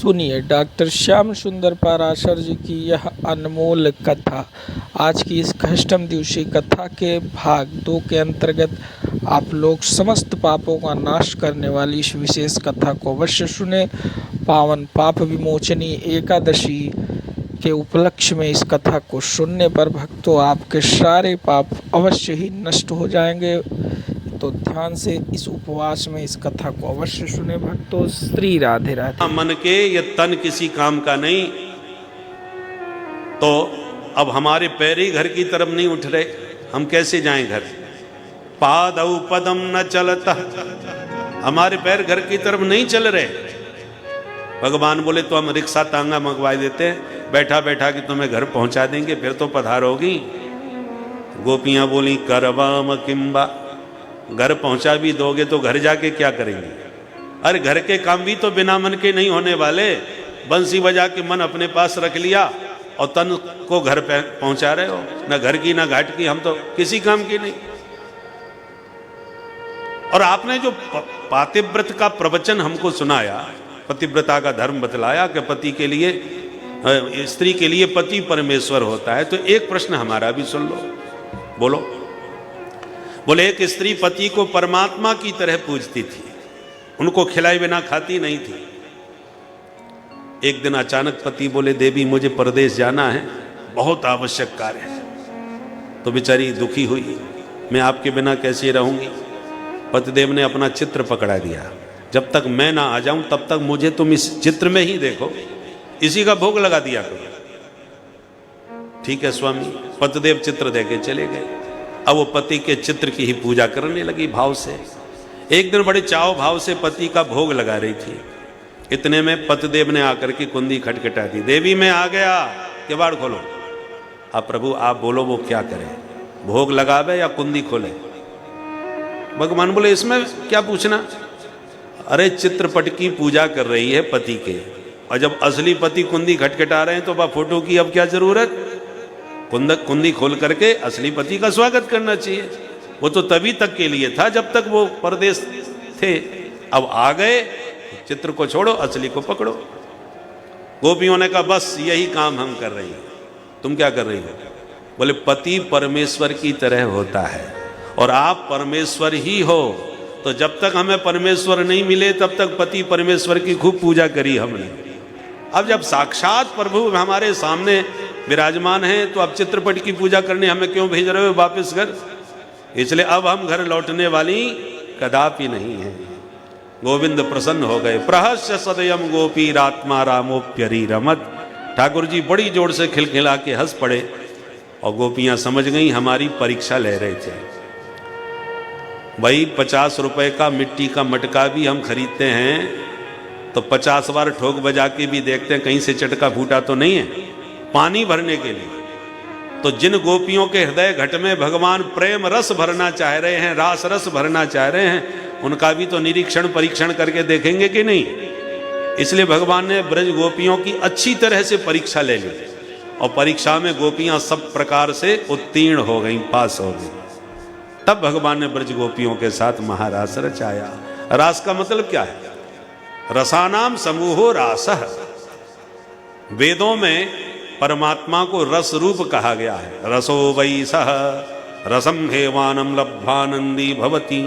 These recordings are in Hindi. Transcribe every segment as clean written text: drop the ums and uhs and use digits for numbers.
सुनिए डॉक्टर श्याम सुंदर पाराशर जी की यह अनमोल कथा। आज की इस अष्टम दिवसीय कथा के भाग 2 के अंतर्गत आप लोग समस्त पापों का नाश करने वाली इस विशेष कथा को अवश्य सुने। पावन पाप विमोचनी एकादशी के उपलक्ष्य में इस कथा को सुनने पर भक्तों आपके सारे पाप अवश्य ही नष्ट हो जाएंगे। तो ध्यान से इस उपवास में इस कथा को अवश्य सुने भक्तों। श्री राधे राधे। मन के ये तन किसी काम का नहीं, तो अब हमारे पैर ही घर की तरफ नहीं उठ रहे, हम कैसे जाएं घर? पादौ पदम न चलता, हमारे पैर घर की तरफ नहीं चल रहे। भगवान बोले तो हम रिक्शा तांगा मंगवा देते हैं, बैठा बैठा कि तुम्हें घर पहुंचा देंगे, फिर तो पधारोगी। गोपियां बोली करवाम किम्बा, घर पहुंचा भी दोगे तो घर जाके क्या करेंगे? अरे घर के काम भी तो बिना मन के नहीं होने वाले। बंसी बजा के मन अपने पास रख लिया और तन को घर पे पहुंचा रहे हो, ना घर की ना घाट की, हम तो किसी काम की नहीं। और आपने जो पातिव्रत का प्रवचन हमको सुनाया, पतिव्रता का धर्म बतलाया कि पति के लिए, स्त्री के लिए पति परमेश्वर होता है, तो एक प्रश्न हमारा भी सुन लो। बोलो। बोले एक स्त्री पति को परमात्मा की तरह पूजती थी, उनको खिलाए बिना खाती नहीं थी। एक दिन अचानक पति बोले देवी मुझे परदेश जाना है, बहुत आवश्यक कार्य है। तो बेचारी दुखी हुई, मैं आपके बिना कैसे रहूंगी? पतिदेव ने अपना चित्र पकड़ा दिया, जब तक मैं ना आ जाऊं तब तक मुझे तुम इस चित्र में ही देखो, इसी का भोग लगा दिया करो। ठीक है स्वामी। पतिदेव चित्र देके चले गए। अब वो पति के चित्र की ही पूजा करने लगी भाव से। एक दिन बड़े चाव भाव से पति का भोग लगा रही थी। इतने में पतिदेव ने आकर के कुंडी खटखटा दी, देवी मैं आ गया, किवाड़ खोलो। अब प्रभु आप बोलो वो क्या करे, भोग लगावे या कुंडी खोले? भगवान बोले इसमें क्या पूछना? अरे चित्रपट की पूजा कर रही है पति के, और जब असली पति कुंडी खटखटा रहे हैं तो फोटो की अब क्या जरूरत? कुंडी खोल करके असली पति का स्वागत करना चाहिए। वो तो तभी तक के लिए था जब तक वो परदेश थे, अब आ गए, चित्र को छोड़ो असली को पकड़ो। गोपियों ने कहा बस यही काम हम कर रही हैं। तुम क्या कर रही हो? बोले पति परमेश्वर की तरह होता है और आप परमेश्वर ही हो, तो जब तक हमें परमेश्वर नहीं मिले तब तक पति परमेश्वर की खूब पूजा करी हमने। अब जब साक्षात प्रभु हमारे सामने विराजमान है तो अब चित्रपट की पूजा करने हमें क्यों भेज रहे हो वापस घर? इसलिए अब हम घर लौटने वाली कदापि नहीं है। गोविंद प्रसन्न हो गए। प्रहस्य सदयम गोपी रात्मा रामोप्यरी रमत। ठाकुर जी बड़ी जोर से खिलखिला के हंस पड़े और गोपियां समझ गई हमारी परीक्षा ले रहे थे। भाई 50 रुपए का मिट्टी का मटका भी हम खरीदते हैं तो 50 बार ठोक बजा के भी देखते हैं कहीं से चटका फूटा तो नहीं है, पानी भरने के लिए। तो जिन गोपियों के हृदय घट में भगवान प्रेम रस भरना चाह रहे हैं, रास रस भरना चाह रहे हैं, उनका भी तो निरीक्षण परीक्षण करके देखेंगे कि नहीं। इसलिए भगवान ने ब्रज गोपियों की अच्छी तरह से परीक्षा ले ली और परीक्षा में गोपियां सब प्रकार से उत्तीर्ण हो गई, पास हो गई। तब भगवान ने ब्रज गोपियों के साथ महारास रचाया। रास का मतलब क्या है? रसानाम समूहो रासः। वेदों में परमात्मा को रस रूप कहा गया है। रसो वै सह रसम हेवानम लब्धानंदी भवती।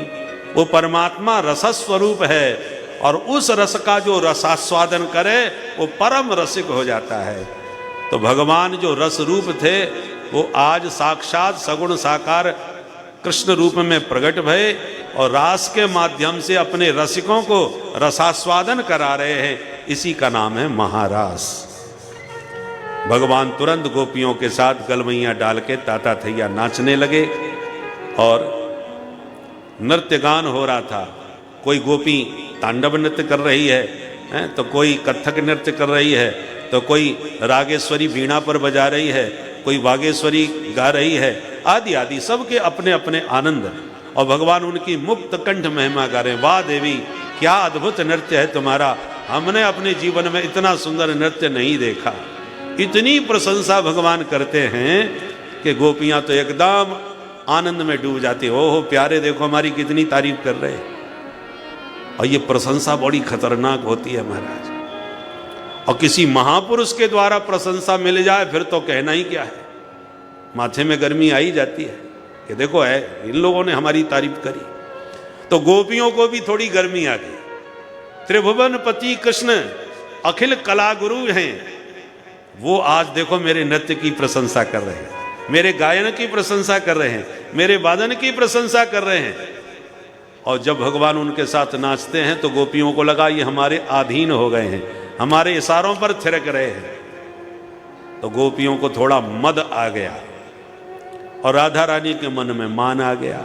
वो परमात्मा रसस्वरूप है और उस रस का जो रसास्वादन करे वो परम रसिक हो जाता है। तो भगवान जो रस रूप थे वो आज साक्षात सगुण साकार कृष्ण रूप में प्रकट भये और रास के माध्यम से अपने रसिकों को रसास्वादन करा रहे हैं। इसी का नाम है महारास। भगवान तुरंत गोपियों के साथ गलवैया डाल के ताता थैया नाचने लगे और नृत्य गान हो रहा था। कोई गोपी तांडव नृत्य कर रही है, तो कोई कथक नृत्य कर रही है, तो कोई रागेश्वरी वीणा पर बजा रही है, कोई वागेश्वरी गा रही है, आदि आदि सबके अपने अपने आनंद। और भगवान उनकी मुक्त कंठ महिमा गा रहे हैं। वाह देवी क्या अद्भुत नृत्य है तुम्हारा, हमने अपने जीवन में इतना सुंदर नृत्य नहीं देखा। इतनी प्रशंसा भगवान करते हैं कि गोपियां तो एकदम आनंद में डूब जाती। ओहो प्यारे देखो हमारी कितनी तारीफ कर रहे हैं। और ये प्रशंसा बड़ी खतरनाक होती है महाराज। और किसी महापुरुष के द्वारा प्रशंसा मिल जाए फिर तो कहना ही क्या है, माथे में गर्मी आ ही जाती है कि देखो है इन लोगों ने हमारी तारीफ करी। तो गोपियों को भी थोड़ी गर्मी आ गई। त्रिभुवन पति कृष्ण अखिल कला गुरु हैं, वो आज देखो मेरे नृत्य की प्रशंसा कर रहे हैं, मेरे गायन की प्रशंसा कर रहे हैं, मेरे वादन की प्रशंसा कर रहे हैं। और जब भगवान उनके साथ नाचते हैं तो गोपियों को लगा ये हमारे अधीन हो गए हैं, हमारे इशारों पर थिरक रहे हैं। तो गोपियों को थोड़ा मद आ गया और राधा रानी के मन में मान आ गया।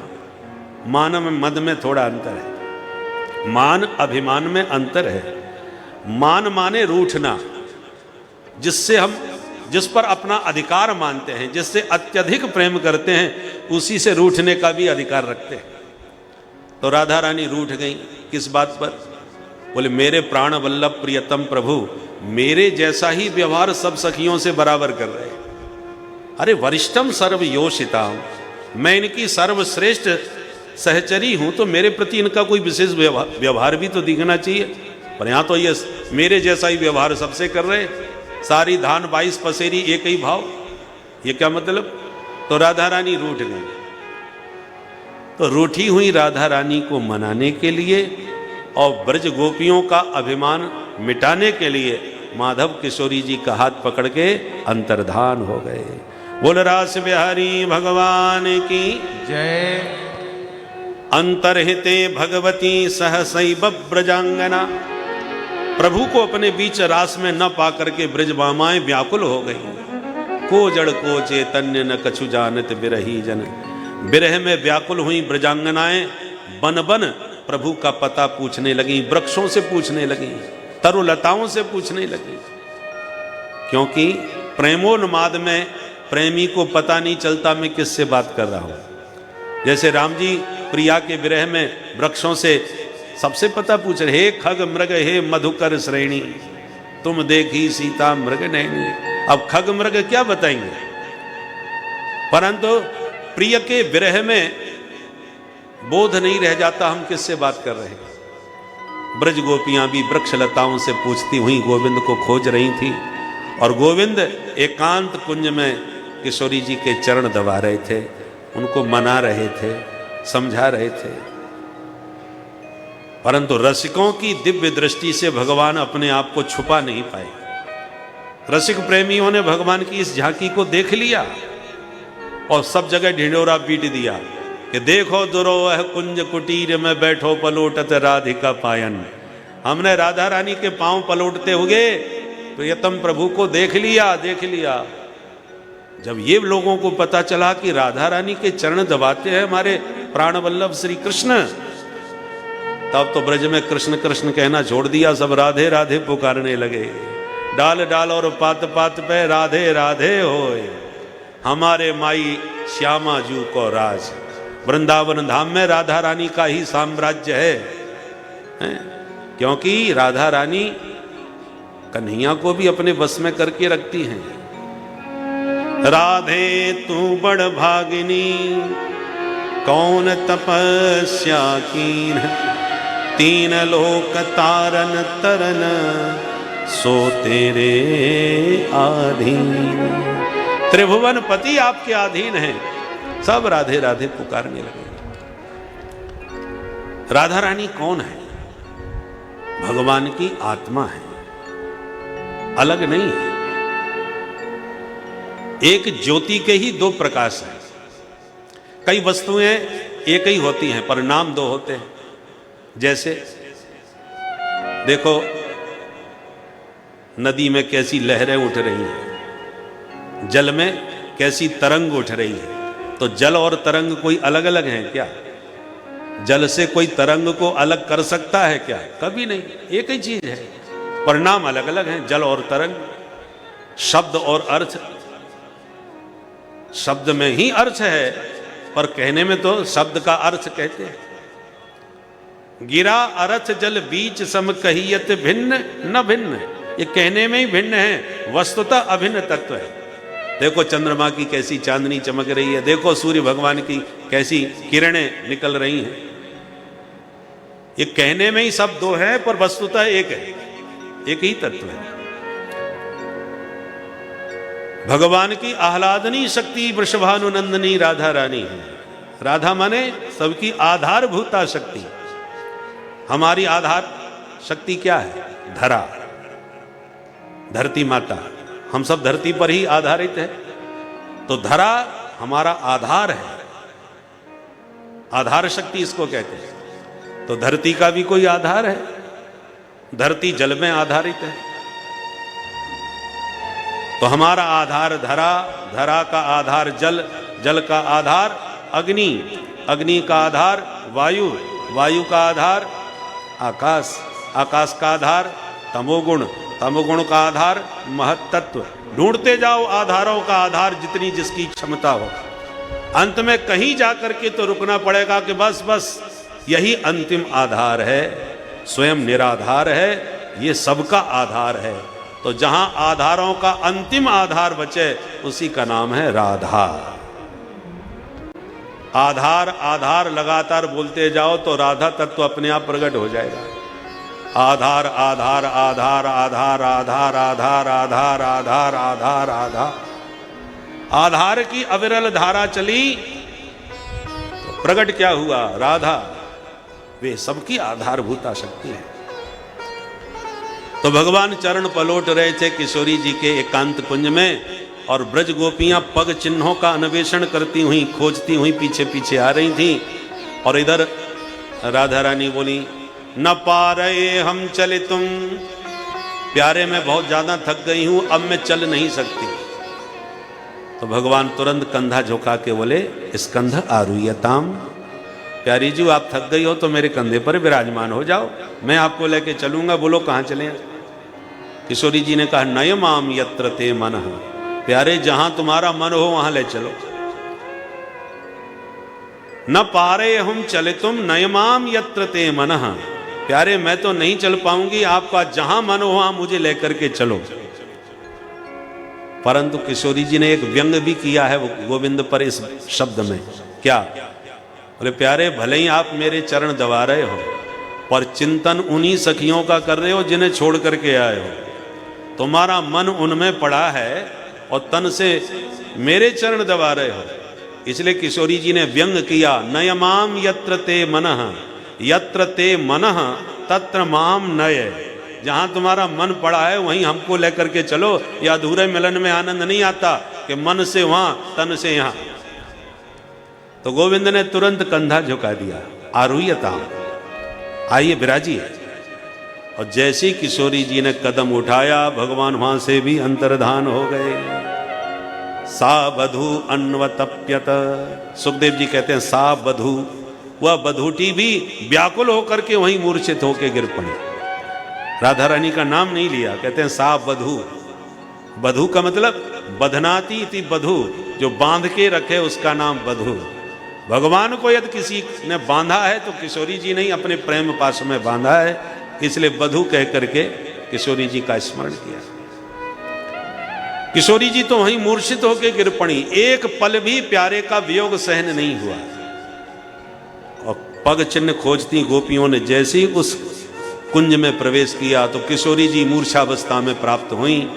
मान में मद में थोड़ा अंतर है, मान अभिमान में अंतर है। मान माने रूठना, जिससे हम जिस पर अपना अधिकार मानते हैं, जिससे अत्यधिक प्रेम करते हैं, उसी से रूठने का भी अधिकार रखते हैं। तो राधा रानी रूठ गई किस बात पर? बोले मेरे प्राण वल्लभ प्रियतम प्रभु मेरे जैसा ही व्यवहार सब सखियों से बराबर कर रहे हैं। अरे वरिष्ठम सर्व योषिता, मैं इनकी सर्वश्रेष्ठ सहचरी हूं, तो मेरे प्रति इनका कोई विशेष व्यवहार भी तो दिखना चाहिए। पर यहां तो ये मेरे जैसा ही व्यवहार सबसे कर रहे, सारी धान 22 पसेरी एक ही भाव, ये क्या मतलब? तो राधा रानी रूठ गई। तो रूठी हुई राधा रानी को मनाने के लिए और ब्रज गोपियों का अभिमान मिटाने के लिए माधव किशोरी जी का हाथ पकड़ के अंतर्धान हो गए। बोल रास बिहारी भगवान की जय। अंतर्हिते भगवती सहसैव ब्रजांगना, प्रभु को अपने बीच रास में न पा करके ब्रज मामाएं व्याकुल हो गई। को जड़ को चैतन्य न कछु जानत बिरही जन, बिरह में व्याकुल हुई ब्रजांगनाएं बन बन प्रभु का पता पूछने लगी, वृक्षों से पूछने लगी, तरुलताओं से पूछने लगी। क्योंकि प्रेमोन्माद में प्रेमी को पता नहीं चलता मैं किससे बात कर रहा हूं। जैसे राम जी प्रिया के विरह में वृक्षों से सबसे पता पूछ रहे, हे खग मृग हे मधुकर श्रेणी, तुम देखी सीता मृग नैनी। अब खग मृग क्या बताएंगे, परंतु प्रिय के विरह में बोध नहीं रह जाता हम किससे बात कर रहे हैं। ब्रज गोपियां भी वृक्ष लताओं से पूछती हुई गोविंद को खोज रही थी, और गोविंद एकांत कुंज में किशोरी जी के चरण दबा रहे थे, उनको मना रहे थे, समझा रहे थे। परंतु रसिकों की दिव्य दृष्टि से भगवान अपने आप को छुपा नहीं पाए। रसिक प्रेमियों ने भगवान की इस झांकी को देख लिया और सब जगह ढिंढोरा पीट दिया कि देखो दुरोह कुंज कुटीर में बैठो पलोटत राधिका पायन। हमने राधा रानी के पांव पलोटते हुए प्रियतम प्रभु को देख लिया, देख लिया। जब ये लोगों को पता चला कि राधा रानी के चरण दबाते हैं हमारे प्राण वल्लभ श्री कृष्ण, तब तो ब्रज में कृष्ण कृष्ण कहना छोड़ दिया, सब राधे राधे पुकारने लगे। डाल डाल और पात पात पे राधे राधे होए, हमारे माई श्यामा जू को राज। वृंदावन धाम में राधा रानी का ही साम्राज्य है, क्योंकि राधा रानी कन्हैया को भी अपने बस में करके रखती हैं। राधे तू बड़ भागिनी कौन तपस्या कीन, तीन लोक तारन तरन सो तेरे आधीन। त्रिभुवन पति आपके अधीन हैं। सब राधे राधे पुकारने लगे। राधा रानी कौन है? भगवान की आत्मा है, अलग नहीं है। एक ज्योति के ही दो प्रकाश हैं। कई वस्तुएं एक ही होती हैं पर नाम दो होते हैं। जैसे देखो नदी में कैसी लहरें उठ रही हैं, जल में कैसी तरंग उठ रही है। तो जल और तरंग कोई अलग अलग हैं क्या? जल से कोई तरंग को अलग कर सकता है क्या? कभी नहीं, एक ही चीज है, पर नाम अलग अलग हैं। जल और तरंग, शब्द और अर्थ, शब्द में ही अर्थ है पर कहने में तो शब्द का अर्थ कहते हैं। गिरा अर्थ जल बीच सम कहियत भिन्न न भिन्न, ये कहने में ही भिन्न है, वस्तुतः अभिन्न तत्व है। देखो चंद्रमा की कैसी चांदनी चमक रही है, देखो सूर्य भगवान की कैसी किरणें निकल रही हैं। ये कहने में ही सब दो है पर वस्तुतः एक है, एक ही तत्व है। भगवान की आह्लादनी शक्ति वृषभानुनंदनी राधा रानी है। राधा माने सबकी आधारभूता शक्ति। हमारी आधार शक्ति क्या है? धरा, धरती माता। हम सब धरती पर ही आधारित है, तो धरा हमारा आधार है, आधार शक्ति इसको कहते हैं। तो धरती का भी कोई आधार है, धरती जल में आधारित है, तो हमारा आधार धरा, धरा का आधार जल, जल का आधार अग्नि, अग्नि का आधार वायु, वायु का आधार आकाश, आकाश का आधार तमोगुण, तमोगुण का आधार महत्तत्व। ढूंढते जाओ आधारों का आधार, जितनी जिसकी क्षमता हो। अंत में कहीं जाकर के तो रुकना पड़ेगा कि बस बस यही अंतिम आधार है, स्वयं निराधार है, ये सबका आधार है। तो जहां आधारों का अंतिम आधार बचे उसी का नाम है राधा। आधार आधार लगातार बोलते जाओ तो राधा तत्व अपने आप प्रकट हो जाएगा। आधार आधार आधार आधार आधार आधार आधार आधार आधार आधार आधार की अविरल धारा चली तो प्रकट क्या हुआ? राधा। वे सबकी आधारभूता शक्ति है। तो भगवान चरण पलोट रहे थे किशोरी जी के एकांत कुंज में, और ब्रज गोपियां पग चिन्हों का अन्वेषण करती हुई, खोजती हुई पीछे पीछे आ रही थी। और इधर राधा रानी बोली, न पा रहे हम चले तुम, प्यारे मैं बहुत ज्यादा थक गई हूं, अब मैं चल नहीं सकती। तो भगवान तुरंत कंधा झुका के बोले, स्कंध आरुह्यताम, प्यारी जी आप थक गई हो तो मेरे कंधे पर विराजमान हो जाओ, मैं आपको लेके चलूंगा। बोलो कहां चले? किशोरी जी ने कहा, नयमाम यत्र ते मनः, प्यारे जहां तुम्हारा मन हो वहां ले चलो। न पारे हम चले तुम नयमाम यत्र ते मनः, प्यारे मैं तो नहीं चल पाऊंगी, आपका जहां मन हो वहां मुझे लेकर के चलो। परंतु किशोरी जी ने एक व्यंग भी किया है गोविंद पर इस शब्द में। क्या? बोले प्यारे भले ही आप मेरे चरण दबा रहे हो, पर चिंतन उन्हीं सखियों का कर रहे हो जिन्हें छोड़ करके आए हो। तुम्हारा मन उनमें पड़ा है और तन से मेरे चरण दबा रहे हो। इसलिए किशोरी जी ने व्यंग किया, नयमाम यत्र ते मनः, यत्र ते मनः तत्र माम नय, जहां तुम्हारा मन पड़ा है वहीं हमको लेकर के चलो। या अधूरे मिलन में आनंद नहीं आता कि मन से वहां तन से यहां। तो गोविंद ने तुरंत कंधा झुका दिया, आरुह्यता, आइए विराजिए। और जैसे ही किशोरी जी ने कदम उठाया, भगवान वहां से भी अंतर्धान हो गए। सा बधू अन्वतप्यत, सुखदेव जी कहते हैं सा बधू, वह बधूटी भी व्याकुल होकर के वहीं मूर्छित होकर गिर पड़ी। राधा रानी का नाम नहीं लिया, कहते हैं सा बधू। बधू का मतलब बधनाती थी, बधू जो बांध के रखे उसका नाम बधू। भगवान को यदि किसी ने बांधा है तो किशोरी जी ने ही अपने प्रेम पाश में बांधा है, इसलिए बधू कह करके किशोरी जी का स्मरण किया। किशोरी जी तो वहीं मूर्छित होकर गिर पड़ी, एक पल भी प्यारे का वियोग सहन नहीं हुआ। और पग चिन्ह खोजती गोपियों ने जैसे ही उस कुंज में प्रवेश किया तो किशोरी जी मूर्छावस्था में प्राप्त हुई।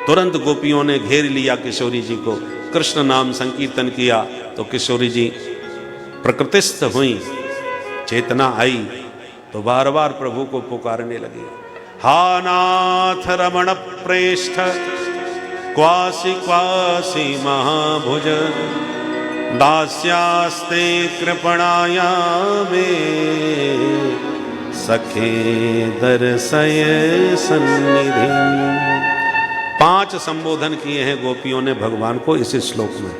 तुरंत गोपियों ने घेर लिया किशोरी जी को, कृष्ण नाम संकीर्तन किया तो किशोरी जी प्रकृतिस्थ हुई, चेतना आई तो बार बार प्रभु को पुकारने लगी, हा नाथ रमण प्रेष्ठ क्वासी क्वासी महाभुज दास्यास्ते कृपणाया में सखे दर्शय सन्निधि। 5 संबोधन किए हैं गोपियों ने भगवान को इस श्लोक में,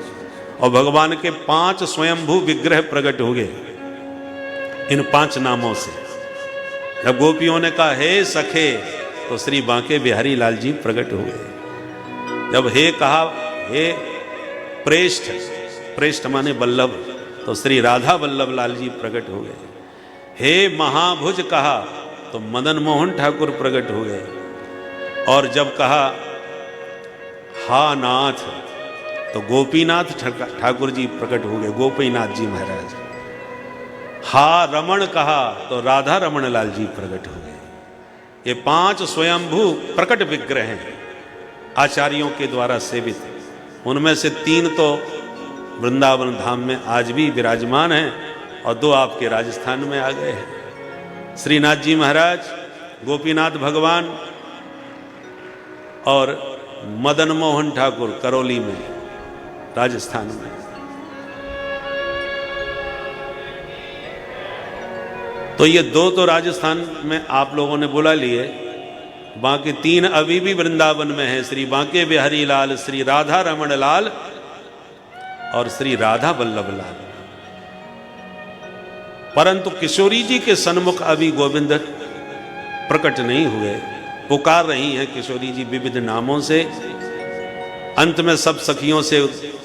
और भगवान के 5 स्वयंभू विग्रह प्रकट हो गए इन 5 नामों से। जब गोपियों ने कहा हे सखे तो श्री बांके बिहारी लाल जी प्रकट हो गए। जब हे कहा हे प्रेष्ठ, प्रेष्ठ माने वल्लभ, तो श्री राधा वल्लभ लाल जी प्रकट हो गए। हे महाभुज कहा तो मदन मोहन ठाकुर प्रकट हो गए। और जब कहा हा नाथ तो गोपीनाथ ठाकुर जी प्रकट हो गए, गोपीनाथ जी महाराज। हा रमण कहा तो राधा रमण लाल जी प्रकट हो गए। ये 5 स्वयंभू प्रकट विग्रह हैं। आचार्यों के द्वारा सेवित। उनमें से 3 तो वृंदावन धाम में आज भी विराजमान हैं और 2 आपके राजस्थान में आ गए हैं। श्रीनाथ जी महाराज, गोपीनाथ भगवान और मदन मोहन ठाकुर करौली में, राजस्थान में। तो ये 2 तो राजस्थान में आप लोगों ने बुला लिए, बाकी 3 अभी भी वृंदावन में हैं। श्री बांके बिहारी लाल, श्री राधा रमण लाल और श्री राधा वल्लभ लाल। परंतु किशोरी जी के सन्मुख अभी गोविंद प्रकट नहीं हुए। पुकार रही हैं किशोरी जी विविध नामों से। अंत में सब सखियों से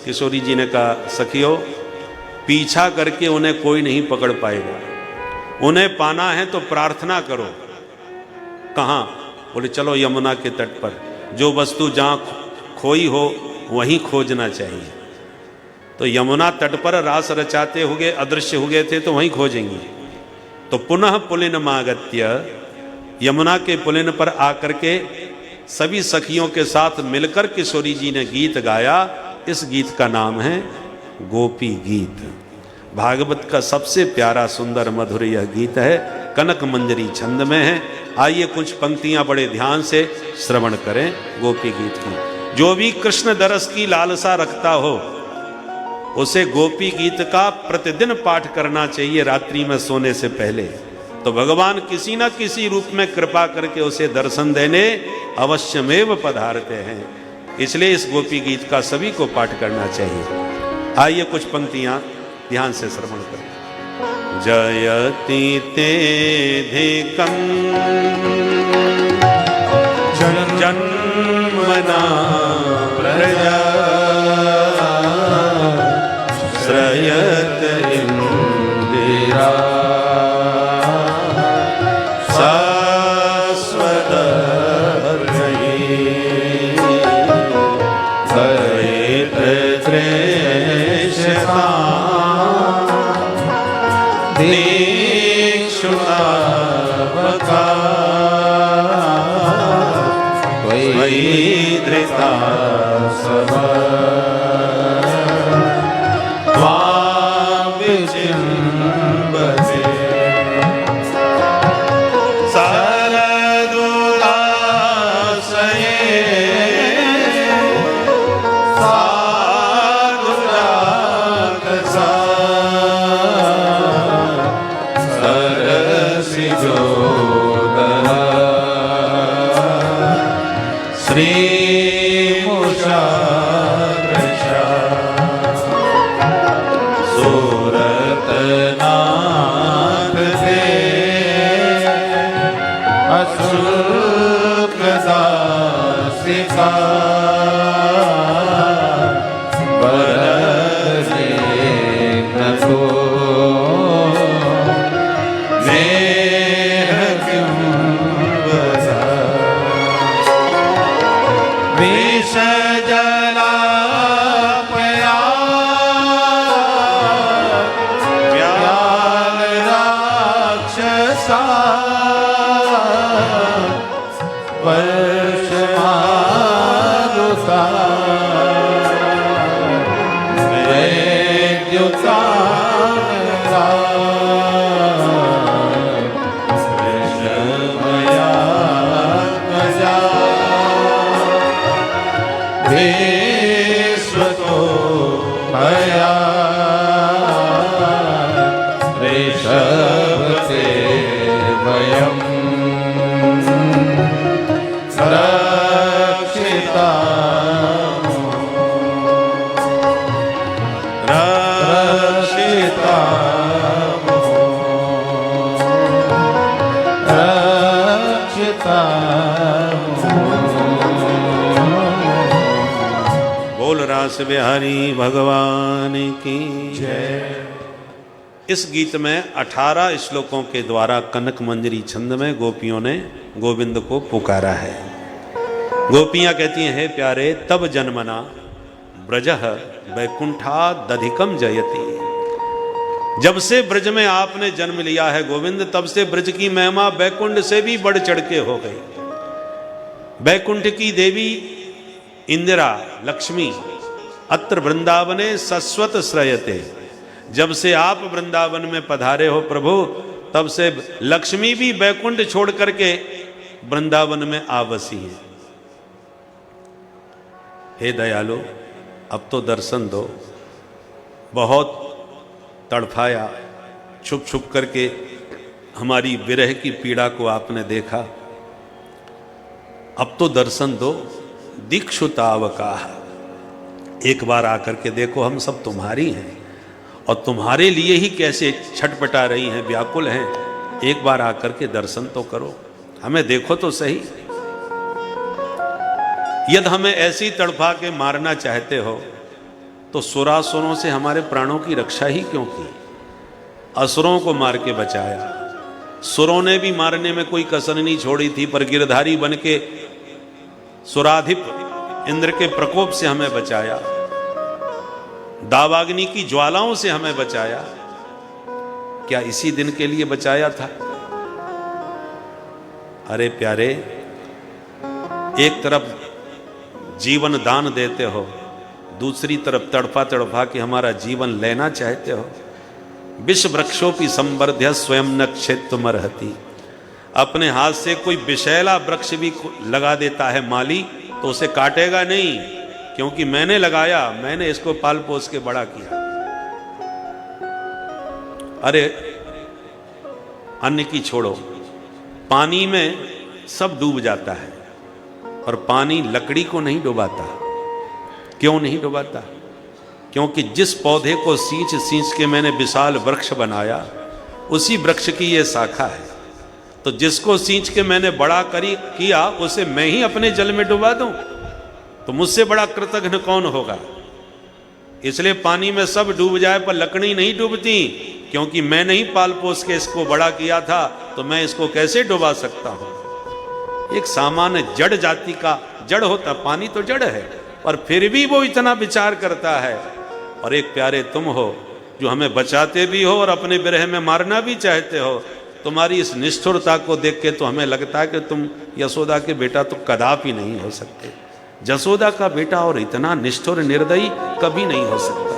किशोरी जी ने कहा, सखियों पीछा करके उन्हें कोई नहीं पकड़ पाएगा, उन्हें पाना है तो प्रार्थना करो। कहाँ? बोले चलो यमुना के तट पर, जो वस्तु जहाँ खोई हो वहीं खोजना चाहिए। तो यमुना तट पर रास रचाते हुए अदृश्य हो गए थे तो वहीं खोजेंगे। तो पुनः पुलिन मागत्य, यमुना के पुलिन पर आकर के सभी सखियों के साथ मिलकर किशोरी जी ने गीत गाया। इस गीत का नाम है गोपी गीत। भागवत का सबसे प्यारा सुंदर मधुर यह गीत है, कनक मंजरी छंद में है। आइए कुछ पंक्तियां बड़े ध्यान से श्रवण करें गोपी गीत की। जो भी कृष्ण दरस की लालसा रखता हो उसे गोपी गीत का प्रतिदिन पाठ करना चाहिए रात्रि में सोने से पहले। तो भगवान किसी न किसी रूप में कृपा करके उसे दर्शन देने अवश्यमेव पधारते हैं। इसलिए इस गोपी गीत का सभी को पाठ करना चाहिए। आइए कुछ पंक्तियां ध्यान से श्रवण करें। जयति तेधिकं जन्मना प्रजा श्रयत इंदिरा शाश्वत धृता सभा बिहारी भगवान की जय। इस गीत में 18 श्लोकों के द्वारा कनक मंजरी छंद में गोपियों ने गोविंद को पुकारा है। गोपियां कहती हैं, हे प्यारे तब जन्मना ब्रजः वैकुंठादधिकम जयति। जब से ब्रज में आपने जन्म लिया है गोविंद, तब से ब्रज की महिमा बैकुंठ से भी बढ़ चढ़ के हो गई। बैकुंठ की देवी इंदिरा लक्ष्मी अत्र वृंदावने सस्वत श्रयते। जब से आप वृंदावन में पधारे हो प्रभु, तब से लक्ष्मी भी बैकुंठ छोड़ करके वृंदावन में आवसी है। हे दयालु, अब तो दर्शन दो। बहुत तड़फाया, छुप छुप करके हमारी विरह की पीड़ा को आपने देखा, अब तो दर्शन दो। दीक्षुतावकाह, एक बार आकर के देखो, हम सब तुम्हारी हैं और तुम्हारे लिए ही कैसे छटपटा रही हैं, व्याकुल हैं। एक बार आकर के दर्शन तो करो, हमें देखो तो सही। यदि हमें ऐसी तड़फा के मारना चाहते हो तो सुरासुरों से हमारे प्राणों की रक्षा ही क्यों की? असुरों को मार के बचाया। सुरों ने भी मारने में कोई कसर नहीं छोड़ी थी, पर गिरधारी बन के सुराधिप इंद्र के प्रकोप से हमें बचाया, दावाग्नि की ज्वालाओं से हमें बचाया। क्या इसी दिन के लिए बचाया था? अरे प्यारे, एक तरफ जीवन दान देते हो, दूसरी तरफ तड़फा तड़फा के हमारा जीवन लेना चाहते हो। विष वृक्षोपि संवर्ध्य स्वयं न क्षेत्रमर्हति। अपने हाथ से कोई विषैला वृक्ष भी लगा देता है माली, तो उसे काटेगा नहीं, क्योंकि मैंने लगाया, मैंने इसको पाल पोस के बड़ा किया। अरे अन्न की छोड़ो, पानी में सब डूब जाता है, और पानी लकड़ी को नहीं डुबाता। क्यों नहीं डुबाता? क्योंकि जिस पौधे को सींच सींच के मैंने विशाल वृक्ष बनाया, उसी वृक्ष की ये शाखा है। तो जिसको सींच के मैंने बड़ा किया, उसे मैं ही अपने जल में डुबा दूं, तो मुझसे बड़ा कृतघ्न कौन होगा? इसलिए पानी में सब डूब जाए पर लकड़ी नहीं डूबती, क्योंकि मैंने ही पाल पोस के इसको बड़ा किया था, तो मैं इसको कैसे डुबा सकता हूं? एक सामान्य जड़ जाति का जड़ होता, पानी तो जड़ है, और फिर भी वो इतना विचार करता है। और एक प्यारे तुम हो जो हमें बचाते भी हो और अपने विरह में मारना भी चाहते हो। तुम्हारी इस निष्ठुरता को देख के तो हमें लगता है कि तुम यशोदा के बेटा तो कदापि नहीं हो सकते। जसोदा का बेटा और इतना निष्ठुर निर्दयी कभी नहीं हो सकता।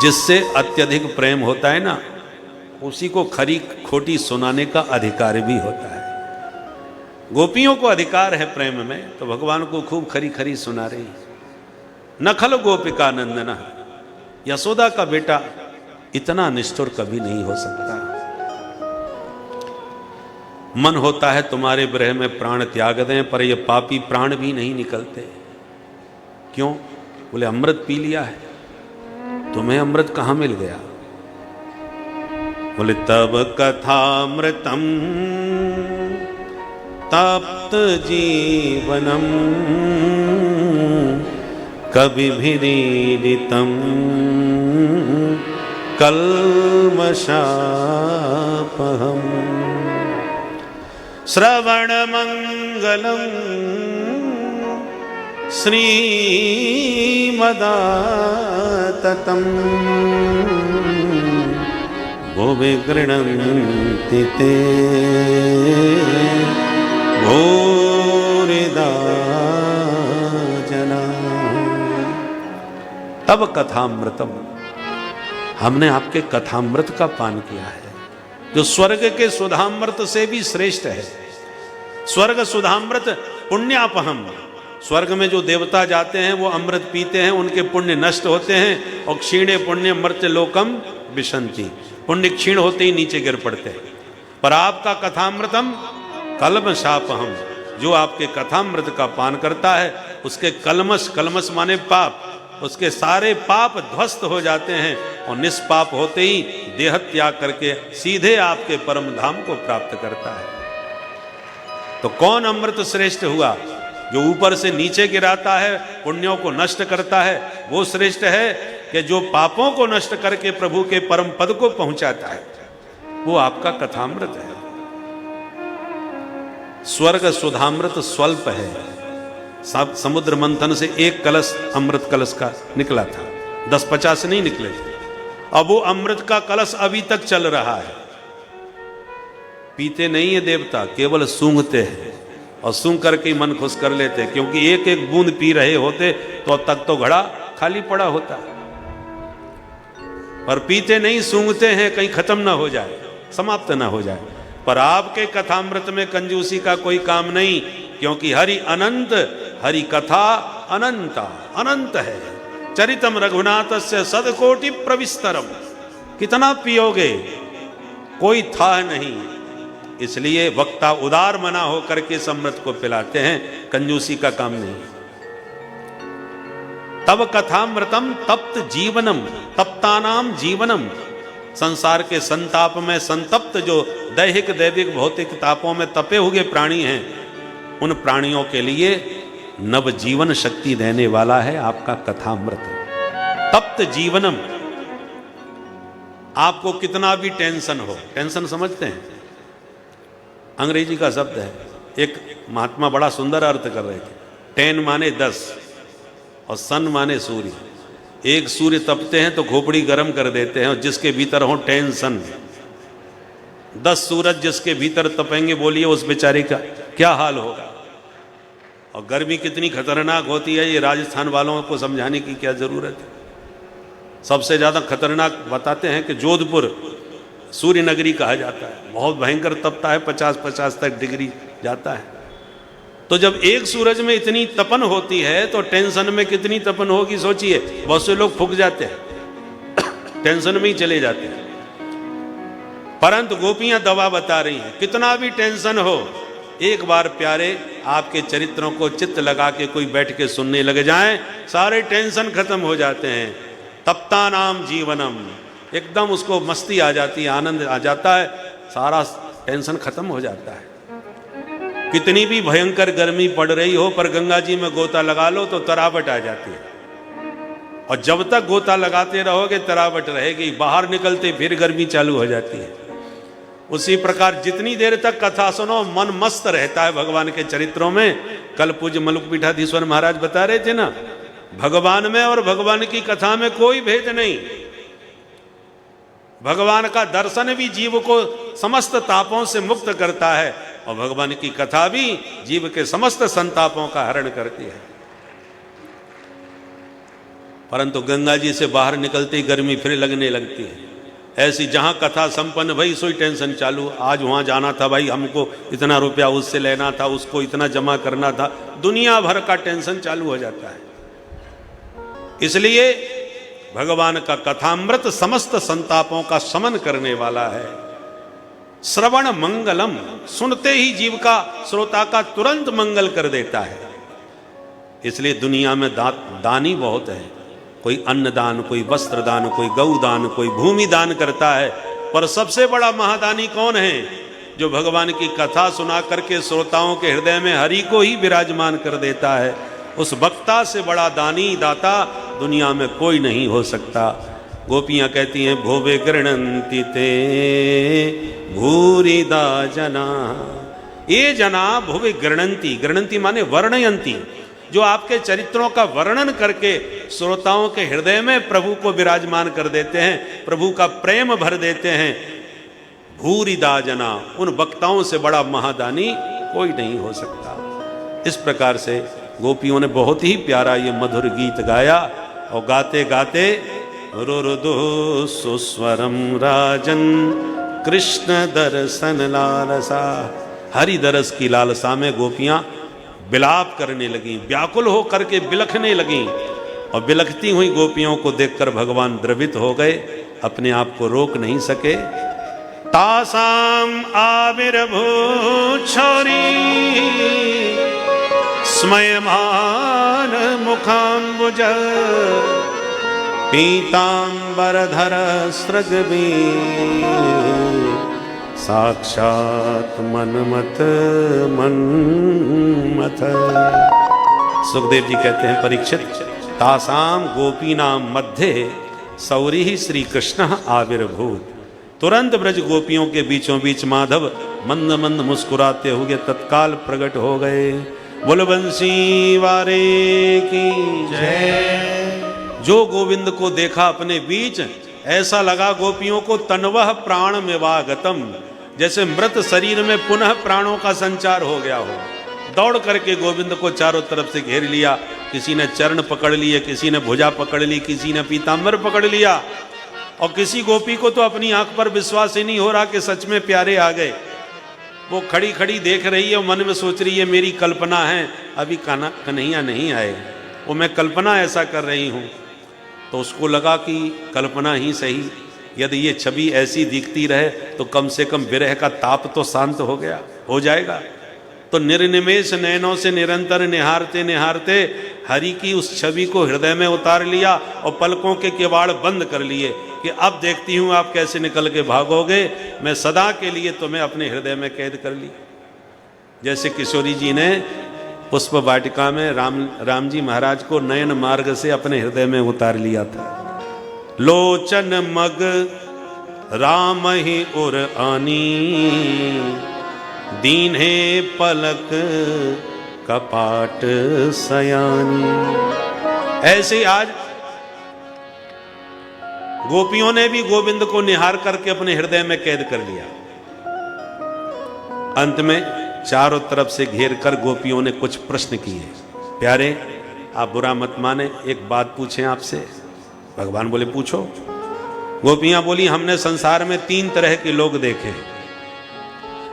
जिससे अत्यधिक प्रेम होता है ना, उसी को खरी खोटी सुनाने का अधिकार भी होता है। गोपियों को अधिकार है प्रेम में, तो भगवान को खूब खरी खरी सुना रही। नखल गोपिका नंदना, यशोदा का बेटा इतना निष्ठुर कभी नहीं हो सकता। मन होता है तुम्हारे विरह में प्राण त्याग दें, पर ये पापी प्राण भी नहीं निकलते। क्यों? बोले अमृत पी लिया है। तुम्हें अमृत कहां मिल गया? बोले तब कथामृतम तप्त जीवनम कविभिरीडितम कल्मषापहम श्रवण मंगलम श्रीमदाततम भुवि गृह्णन्ति ते भूरिदा जना। तब कथामृतम, हमने आपके कथामृत का पान किया है, जो स्वर्ग के सुधामृत से भी श्रेष्ठ है। स्वर्ग सुधामृत पुण्यापहम, स्वर्ग में जो देवता जाते हैं वो अमृत पीते हैं, उनके पुण्य नष्ट होते हैं। और क्षीणे पुण्य मर्त्य लोकम विशंति, पुण्य क्षीण होते ही नीचे गिर पड़ते हैं। पर आपका कथामृतम कल्मषापहम, जो आपके कथामृत का पान करता है उसके कलमश, कलमश माने पाप, उसके सारे पाप ध्वस्त हो जाते हैं और निष्पाप होते ही देह त्याग करके सीधे आपके परम धाम को प्राप्त करता है। तो कौन अमृत श्रेष्ठ हुआ? जो ऊपर से नीचे गिराता है, पुण्यों को नष्ट करता है, वो श्रेष्ठ है कि जो पापों को नष्ट करके प्रभु के परम पद को पहुंचाता है, वो आपका कथामृत है। स्वर्ग सुधामृत स्वल्प है। समुद्र मंथन से एक कलश अमृत कलश का निकला था, 10-50 नहीं निकले थे। अब वो अमृत का कलश अभी तक चल रहा है। पीते नहीं है देवता, केवल सूंघते हैं। और सूंघ करके मन खुश कर लेते, क्योंकि एक एक बूंद पी रहे होते तो तक तो घड़ा खाली पड़ा होता, पर पीते नहीं, सूंघते हैं कहीं खत्म ना हो जाए, समाप्त ना हो जाए। पर आपके कथामृत में कंजूसी का कोई काम नहीं, क्योंकि हरि अनंत, हरि कथा अनंता, अनंत है। चरितम रघुनाथस्य सदकोटि प्रविस्तरम, कितना पियोगे कोई था नहीं। इसलिए वक्ता उदार मना होकर के अमृत को पिलाते हैं, कंजूसी का काम नहीं। तब कथामृतम तप्त जीवनम, तप्तानाम जीवनम, संसार के संताप में संतप्त जो दैहिक दैविक भौतिक तापों में तपे हुए प्राणी हैं, उन प्राणियों के लिए नव जीवन शक्ति देने वाला है आपका कथामृत। तप्त जीवनम, आपको कितना भी टेंशन हो, टेंशन समझते हैं, अंग्रेजी का शब्द है, एक महात्मा बड़ा सुंदर अर्थ कर रहे थे। 10 माने 10 और सन माने सूर्य। एक सूर्य तपते हैं तो खोपड़ी गर्म कर देते हैं, और जिसके भीतर हो टेंशन, 10 सूरज जिसके भीतर तपेंगे, बोलिए उस बेचारे का क्या हाल होगा। और गर्मी कितनी खतरनाक होती है, ये राजस्थान वालों को समझाने की क्या जरूरत है। सबसे ज्यादा खतरनाक बताते हैं कि जोधपुर सूर्य नगरी कहा जाता है, बहुत भयंकर तपता है, 50-50 तक डिग्री जाता है। तो जब एक सूरज में इतनी तपन होती है तो टेंशन में कितनी तपन होगी सोचिए। बहुत से लोग फूक जाते हैं, टेंशन में ही चले जाते हैं। परंतु गोपियां दवा बता रही हैं, कितना भी टेंशन हो, एक बार प्यारे आपके चरित्रों को चित्त लगा के कोई बैठ के सुनने लग जाए, सारे टेंशन खत्म हो जाते हैं। तप्ता नाम जीवनम, एकदम उसको मस्ती आ जाती है, आनंद आ जाता है, सारा टेंशन खत्म हो जाता है। कितनी भी भयंकर गर्मी पड़ रही हो, पर गंगा जी में गोता लगा लो तो तरावट आ जाती है, और जब तक गोता लगाते रहोगे तरावट रहेगी, बाहर निकलते फिर गर्मी चालू हो जाती है। उसी प्रकार जितनी देर तक कथा सुनो मन मस्त रहता है भगवान के चरित्रों में। कल पूज्य मलुक पीठाधीश्वर महाराज बता रहे थे ना, भगवान में और भगवान की कथा में कोई भेद नहीं। भगवान का दर्शन भी जीव को समस्त तापों से मुक्त करता है, और भगवान की कथा भी जीव के समस्त संतापों का हरण करती है। परंतु गंगा जी से बाहर निकलते ही गर्मी फिर लगने लगती है। ऐसी जहां कथा संपन्न भई सोई टेंशन चालू, आज वहां जाना था भाई, हमको इतना रुपया उससे लेना था, उसको इतना जमा करना था, दुनिया भर का टेंशन चालू हो जाता है। इसलिए भगवान का कथामृत समस्त संतापों का शमन करने वाला है। श्रवण मंगलम, सुनते ही जीव का, श्रोता का तुरंत मंगल कर देता है। इसलिए दुनिया में दानी बहुत है, कोई अन्न दान, कोई वस्त्र दान, कोई गौ दान, कोई भूमि दान करता है, पर सबसे बड़ा महादानी कौन है? जो भगवान की कथा सुना करके श्रोताओं के हृदय में हरि को ही विराजमान कर देता है। उस वक्ता से बड़ा दानी दाता दुनिया में कोई नहीं हो सकता। गोपियां कहती हैं, भोवे गृणंति ते भूरिदा जना, ये जना भोवे गृणंती, गृणंती माने वर्णयंती, जो आपके चरित्रों का वर्णन करके श्रोताओं के हृदय में प्रभु को विराजमान कर देते हैं, प्रभु का प्रेम भर देते हैं। भूरिदा जना, उन वक्ताओं से बड़ा महादानी कोई नहीं हो सकता। इस प्रकार से गोपियों ने बहुत ही प्यारा ये मधुर गीत गाया, और गाते गाते रुरुदु सुस्वरम राजन कृष्ण दर्शन लालसा, हरि दरस की लालसा में गोपियां विलाप करने लगी, व्याकुल हो करके बिलखने लगी। और बिलखती हुई गोपियों को देखकर भगवान द्रवित हो गए, अपने आप को रोक नहीं सके। तासाम आविर्भूत छौरी स्मयमान मुखाम्बुज पीतांबरधर सृगवी साक्षात मनमत मन्मथ। सुखदेव जी कहते हैं, परीक्षित, तासाम गोपीनाम मध्य सौरी श्री कृष्ण आविर्भूत। तुरंत ब्रज गोपियों के बीचों बीच माधव मंद मंद मुस्कुराते हुए तत्काल प्रकट हो गए। बोल बंसी वारे की जय। जो गोविंद को देखा अपने बीच, ऐसा लगा गोपियों को तनवह प्राण में वागतम, जैसे मृत शरीर में पुनः प्राणों का संचार हो गया हो। दौड़ करके गोविंद को चारों तरफ से घेर लिया। किसी ने चरण पकड़ लिए, किसी ने भुजा पकड़ ली, किसी ने पीतांबर पकड़ लिया, और किसी गोपी को तो अपनी आंख पर विश्वास ही नहीं हो रहा कि सच में प्यारे आ गए। वो खड़ी खड़ी देख रही है, मन में सोच रही है मेरी कल्पना है, अभी कन्हैया नहीं आए, वो मैं कल्पना ऐसा कर रही हूँ। तो उसको लगा कि कल्पना ही सही, यदि ये छवि ऐसी दिखती रहे तो कम से कम विरह का ताप तो शांत हो जाएगा। तो निर्निमेष नयनों से निरंतर निहारते निहारते हरि की उस छवि को हृदय में उतार लिया और पलकों के किवाड़ बंद कर लिए कि अब देखती हूँ आप कैसे निकल के भागोगे, मैं सदा के लिए तुम्हें अपने हृदय में कैद कर ली। जैसे किशोरी जी ने पुष्प वाटिका में राम जी महाराज को नयन मार्ग से अपने हृदय में उतार लिया था। लोचन मग राम ही उर आनी, दीन्हे पलक कपाट सयानी। ऐसे आज गोपियों ने भी गोविंद को निहार करके अपने हृदय में कैद कर लिया। अंत में चारों तरफ से घेर कर गोपियों ने कुछ प्रश्न किए। प्यारे, आप बुरा मत माने, एक बात पूछें आपसे। भगवान बोले पूछो। गोपियां बोली हमने संसार में 3 तरह के लोग देखे।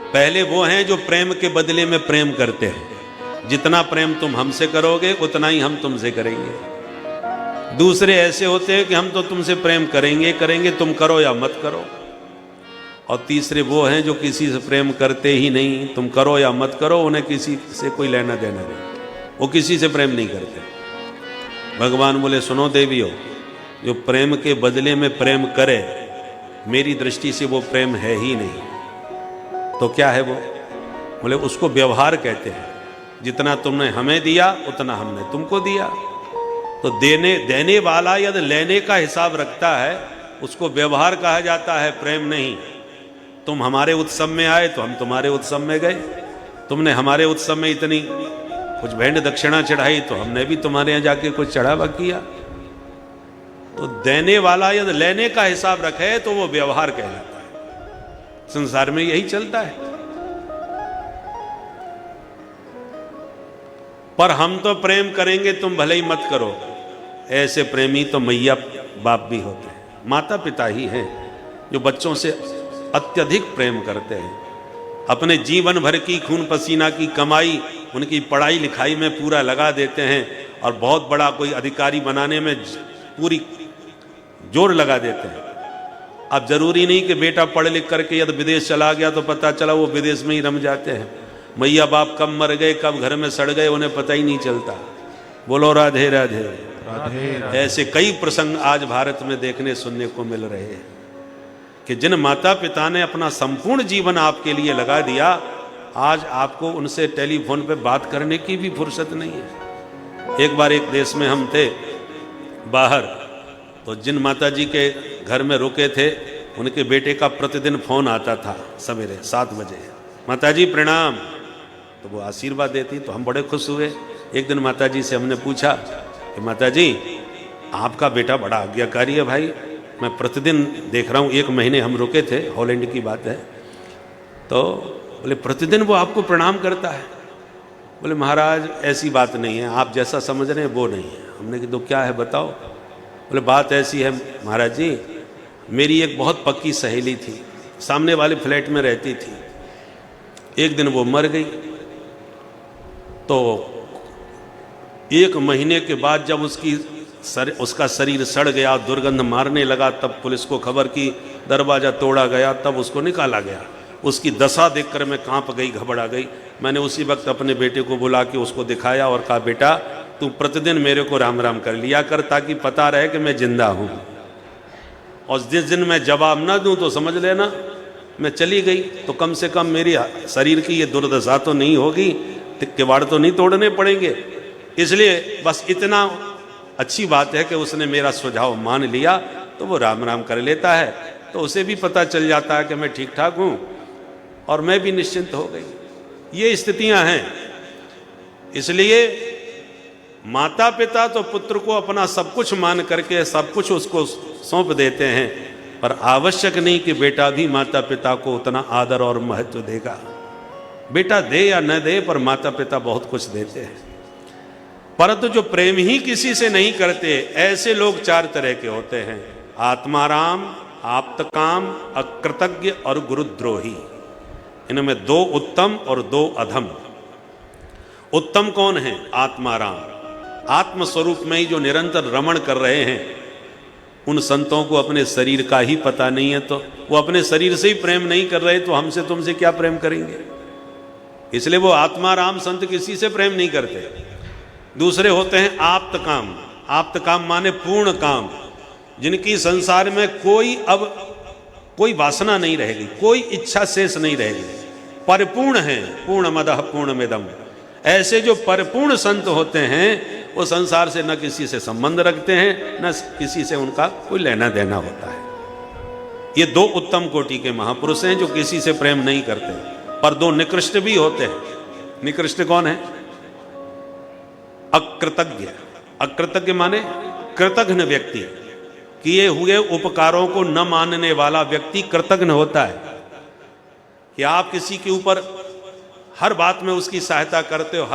पहले वो हैं जो प्रेम के बदले में प्रेम करते हैं, जितना प्रेम तुम हमसे करोगे उतना ही हम तुमसे करेंगे। दूसरे ऐसे होते हैं कि हम तो तुमसे प्रेम करेंगे, तुम करो या मत करो। और तीसरे वो हैं जो किसी से प्रेम करते ही नहीं, तुम करो या मत करो, उन्हें किसी से कोई लेना देना नहीं, वो किसी से प्रेम नहीं करते। भगवान बोले सुनो देवियों, जो प्रेम के बदले में प्रेम करे, मेरी दृष्टि से वो प्रेम है ही नहीं। तो क्या है वो? बोले उसको व्यवहार कहते हैं। जितना तुमने हमें दिया उतना हमने तुमको दिया। तो देने वाला यदि लेने का हिसाब रखता है उसको व्यवहार कहा जाता है, प्रेम नहीं। तुम हमारे उत्सव में आए तो हम तुम्हारे उत्सव में गए, तुमने हमारे उत्सव में इतनी कुछ भेंट दक्षिणा चढ़ाई तो हमने भी तुम्हारे यहाँ जाके कुछ चढ़ावा किया। तो देने वाला यदि लेने का हिसाब रखे तो वो व्यवहार कहलाता है। संसार में यही चलता है। पर हम तो प्रेम करेंगे, तुम भले ही मत करो। ऐसे प्रेमी तो मैया बाप भी होते हैं, माता पिता ही हैं जो बच्चों से अत्यधिक प्रेम करते हैं। अपने जीवन भर की खून पसीना की कमाई उनकी पढ़ाई लिखाई में पूरा लगा देते हैं और बहुत बड़ा कोई अधिकारी बनाने में पूरी जोर लगा देते हैं। अब जरूरी नहीं कि बेटा पढ़ लिख करके यदि विदेश चला गया तो पता चला वो विदेश में ही रम जाते हैं। मैया बाप कब मर गए, कब घर में सड़ गए, उन्हें पता ही नहीं चलता। बोलो राधे राधे, राधे राधे। ऐसे कई प्रसंग आज भारत में देखने सुनने को मिल रहे हैं कि जिन माता पिता ने अपना संपूर्ण जीवन आपके लिए लगा दिया, आज आपको उनसे टेलीफोन पे बात करने की भी फुर्सत नहीं है। एक बार एक देश में हम थे बाहर, तो जिन माता जी के घर में रुके थे उनके बेटे का प्रतिदिन फोन आता था सवेरे 7 बजे, माता जी प्रणाम। तो वो आशीर्वाद देती, तो हम बड़े खुश हुए। एक दिन माता जी से हमने पूछा कि माता जी आपका बेटा बड़ा आज्ञाकारी है भाई, मैं प्रतिदिन देख रहा हूँ। 1 महीने हम रुके थे, हॉलैंड की बात है। तो बोले प्रतिदिन वो आपको प्रणाम करता है? बोले महाराज ऐसी बात नहीं है, आप जैसा समझ रहे हैं वो नहीं है। हमने कहा तो क्या है बताओ। बोले बात ऐसी है महाराज जी, मेरी एक बहुत पक्की सहेली थी, सामने वाले फ्लैट में रहती थी। एक दिन वो मर गई, तो 1 महीने के बाद जब उसका शरीर सड़ गया, दुर्गंध मारने लगा, तब पुलिस को खबर की, दरवाज़ा तोड़ा गया, तब उसको निकाला गया। उसकी दशा देखकर मैं कांप गई, घबरा गई। मैंने उसी वक्त अपने बेटे को बुला के उसको दिखाया और कहा बेटा तू प्रतिदिन मेरे को राम राम कर लिया कर, ताकि पता रहे कि मैं जिंदा हूँ। और जिस दिन मैं जवाब ना दूँ तो समझ लेना मैं चली गई, तो कम से कम मेरी शरीर की ये दुर्दशा तो नहीं होगी, किवाड़ तो नहीं तोड़ने पड़ेंगे। इसलिए बस इतना अच्छी बात है कि उसने मेरा सुझाव मान लिया, तो वो राम राम कर लेता है, तो उसे भी पता चल जाता है कि मैं ठीक ठाक हूँ और मैं भी निश्चिंत हो गई। ये स्थितियां हैं। इसलिए माता पिता तो पुत्र को अपना सब कुछ मान करके सब कुछ उसको सौंप देते हैं, पर आवश्यक नहीं कि बेटा भी माता पिता को उतना आदर और महत्व देगा। बेटा दे या न दे, पर माता पिता बहुत कुछ देते हैं। परंतु जो प्रेम ही किसी से नहीं करते, ऐसे लोग चार तरह के होते हैं: आत्माराम, आप्तकाम, अकृतज्ञ और गुरुद्रोही। इनमें दो उत्तम और दो अधम। उत्तम कौन है? आत्माराम। आत्मस्वरूप में ही जो निरंतर रमण कर रहे हैं, उन संतों को अपने शरीर का ही पता नहीं है, तो वो अपने शरीर से ही प्रेम नहीं कर रहे, तो हमसे तुमसे क्या प्रेम करेंगे? इसलिए वो आत्माराम संत किसी से प्रेम नहीं करते। दूसरे होते हैं आप्तकाम। आप्तकाम माने पूर्ण काम, जिनकी संसार में कोई वासना नहीं रहेगी, कोई इच्छा शेष नहीं रहेगी, परिपूर्ण है। पूर्णमदः पूर्णमिदम्। ऐसे जो परिपूर्ण संत होते हैं, वो संसार से न किसी से संबंध रखते हैं, न किसी से उनका कोई लेना देना होता है। ये दो उत्तम कोटि के महापुरुष हैं जो किसी से प्रेम नहीं करते। पर दो निकृष्ट भी होते हैं। निकृष्ट कौन है? अकृतज्ञ। अकृतज्ञ माने कृतघ्न व्यक्ति। किए हुए उपकारों को न मानने वाला व्यक्ति कृतघ्न होता है। कि आप किसी के ऊपर हर बात में उसकी सहायता करते हो,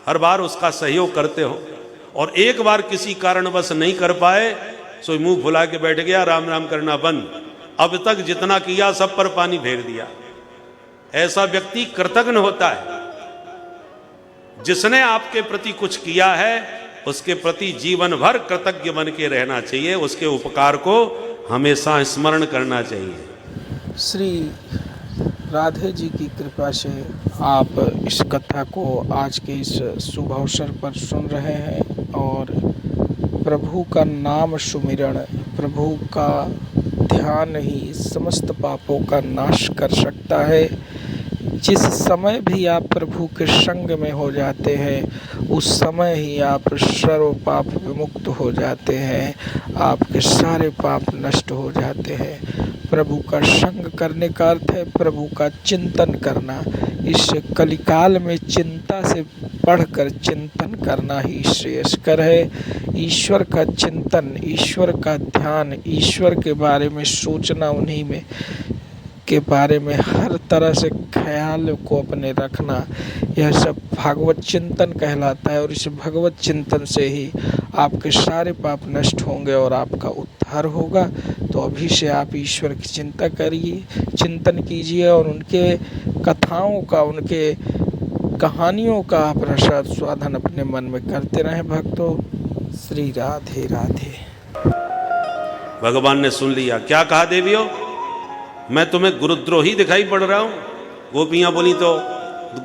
हर बार उसका सहयोग करते हो, और एक बार किसी कारणवश नहीं कर पाए, सो मुंह फुला के बैठ गया, राम राम करना बंद, अब तक जितना किया सब पर पानी फेर दिया। ऐसा व्यक्ति कृतघ्न होता है। जिसने आपके प्रति कुछ किया है, उसके प्रति जीवन भर कृतज्ञ बन के रहना चाहिए, उसके उपकार को हमेशा स्मरण करना चाहिए। श्री राधे जी की कृपा से आप इस कथा को आज के इस शुभ अवसर पर सुन रहे हैं, और प्रभु का नाम सुमिरण, प्रभु का ध्यान ही समस्त पापों का नाश कर सकता है। जिस समय भी आप प्रभु के संग में हो जाते हैं, उस समय ही आप सर्व पाप विमुक्त हो जाते हैं, आपके सारे पाप नष्ट हो जाते हैं। प्रभु का संग करने का अर्थ है प्रभु का चिंतन करना। इस कलिकाल में चिंता से बढ़कर चिंतन करना ही श्रेयस्कर है। ईश्वर का चिंतन, ईश्वर का ध्यान, ईश्वर के बारे में सोचना, उन्हीं में के बारे में हर तरह से ख्याल को अपने रखना, यह सब भागवत चिंतन कहलाता है। और इस भगवत चिंतन से ही आपके सारे पाप नष्ट होंगे और आपका उद्धार होगा। तो अभी से आप ईश्वर की चिंता करिए, चिंतन कीजिए, और उनके कथाओं का, उनके कहानियों का आप रसाद स्वादन अपने मन में करते रहें। भक्तों, श्री राधे राधे। भगवान ने सुन लिया। क्या कहा देवियों? मैं तुम्हें गुरुद्रोही दिखाई पड़ रहा हूं? गोपियां बोली तो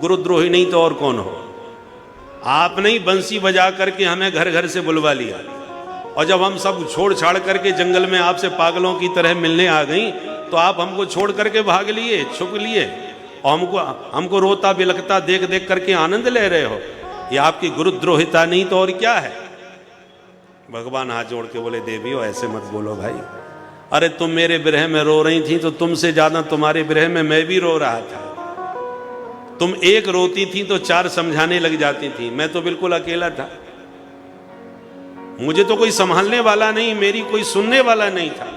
गुरुद्रोही नहीं तो और कौन हो? आपने ही बंसी बजा करके हमें घर घर से बुलवा लिया, और जब हम सब छोड़ छाड़ करके जंगल में आपसे पागलों की तरह मिलने आ गई, तो आप हमको छोड़ करके भाग लिए, छुप लिए, और हमको रोता बिलखता देख देख करके आनंद ले रहे हो। ये आपकी गुरुद्रोहिता नहीं तो और क्या है? भगवान हाथ जोड़ के बोले, देवियों ऐसे मत बोलो भाई। अरे तुम मेरे विरह में रो रही थी, तो तुमसे ज्यादा तुम्हारे विरह में मैं भी रो रहा था। तुम एक रोती थी तो चार समझाने लग जाती थी, मैं तो बिल्कुल अकेला था। मुझे तो कोई संभालने वाला नहीं, मेरी कोई सुनने वाला नहीं था।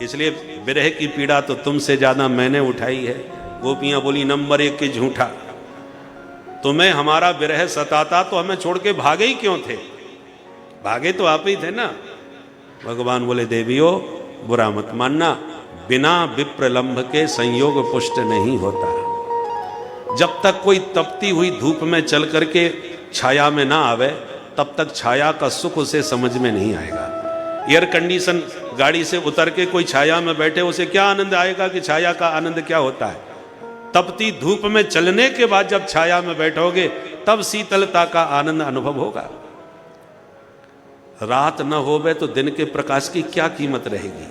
इसलिए विरह की पीड़ा तो तुमसे ज्यादा मैंने उठाई है। गोपियां बोली, नंबर 1 के झूठा, तुम्हें हमारा विरह सताता तो हमें छोड़ के भागे ही क्यों थे? भागे तो आप ही थे ना। भगवान बोले, देवियों बुरा मत मानना, बिना विप्रलंभ के संयोग पुष्ट नहीं होता। जब तक कोई तपती हुई धूप में चल करके छाया में ना आवे, तब तक छाया का सुख उसे समझ में नहीं आएगा। एयर कंडीशन गाड़ी से उतर के कोई छाया में बैठे, उसे क्या आनंद आएगा कि छाया का आनंद क्या होता है? तपती धूप में चलने के बाद जब छाया में बैठोगे, तब शीतलता का आनंद अनुभव होगा। रात न होवे तो दिन के प्रकाश की क्या कीमत रहेगी?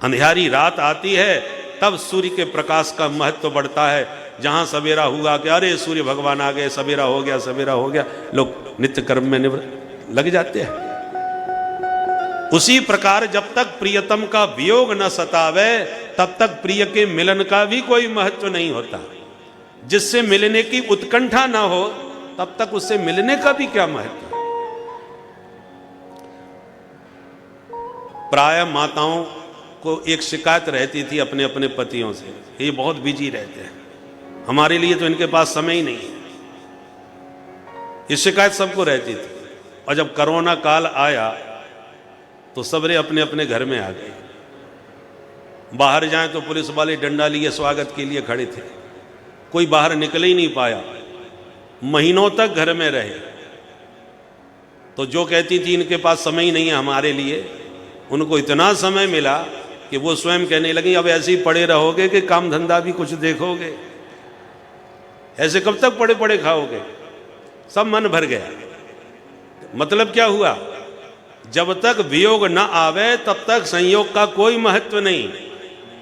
अंधियारी रात आती है, तब सूर्य के प्रकाश का महत्व बढ़ता है। जहां सवेरा हुआ कि अरे सूर्य भगवान आ गए, सवेरा हो गया, सवेरा हो गया, लोग नित्य कर्म में लग जाते हैं। उसी प्रकार जब तक प्रियतम का वियोग न सतावे, तब तक प्रिय के मिलन का भी कोई महत्व नहीं होता। जिससे मिलने की उत्कंठा ना हो, तब तक उससे मिलने का भी क्या महत्व? प्राय माताओं को एक शिकायत रहती थी अपने अपने पतियों से, ये बहुत बिजी रहते हैं, हमारे लिए तो इनके पास समय ही नहीं है। ये शिकायत सबको रहती थी। और जब कोरोना काल आया तो सबरे अपने अपने घर में आ गए। बाहर जाएं तो पुलिस वाले डंडा लिए स्वागत के लिए खड़े थे, कोई बाहर निकल ही नहीं पाया, महीनों तक घर में रहे। तो जो कहती थी इनके पास समय ही नहीं है हमारे लिए, उनको इतना समय मिला कि वो स्वयं कहने लगी अब ऐसे ही पड़े रहोगे कि काम धंधा भी कुछ देखोगे, ऐसे कब तक पड़े पड़े खाओगे। सब मन भर गया। मतलब क्या हुआ, जब तक वियोग न आवे तब तक संयोग का कोई महत्व नहीं।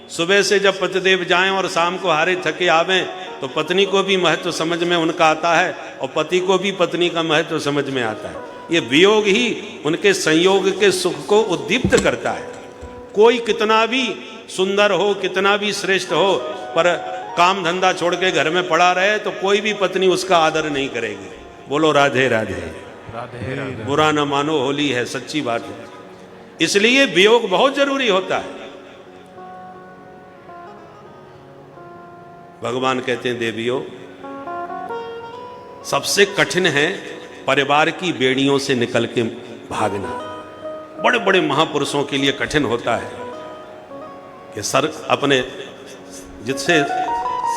सुबह से जब पतिदेव जाएं और शाम को हारे थके आवें तो पत्नी को भी महत्व समझ में उनका आता है और पति को भी पत्नी का महत्व समझ में आता है। ये वियोग ही उनके संयोग के सुख को उद्दीप्त करता है। कोई कितना भी सुंदर हो, कितना भी श्रेष्ठ हो, पर काम धंधा छोड़ के घर में पड़ा रहे तो कोई भी पत्नी उसका आदर नहीं करेगी। बोलो राधे राधे। राधे राधे। बुरा न मानो, होली है, सच्ची बात है। इसलिए वियोग बहुत जरूरी होता है। भगवान कहते हैं देवियों, सबसे कठिन है परिवार की बेड़ियों से निकल के भागना। बड़े बड़े महापुरुषों के लिए कठिन होता है कि सर अपने जिससे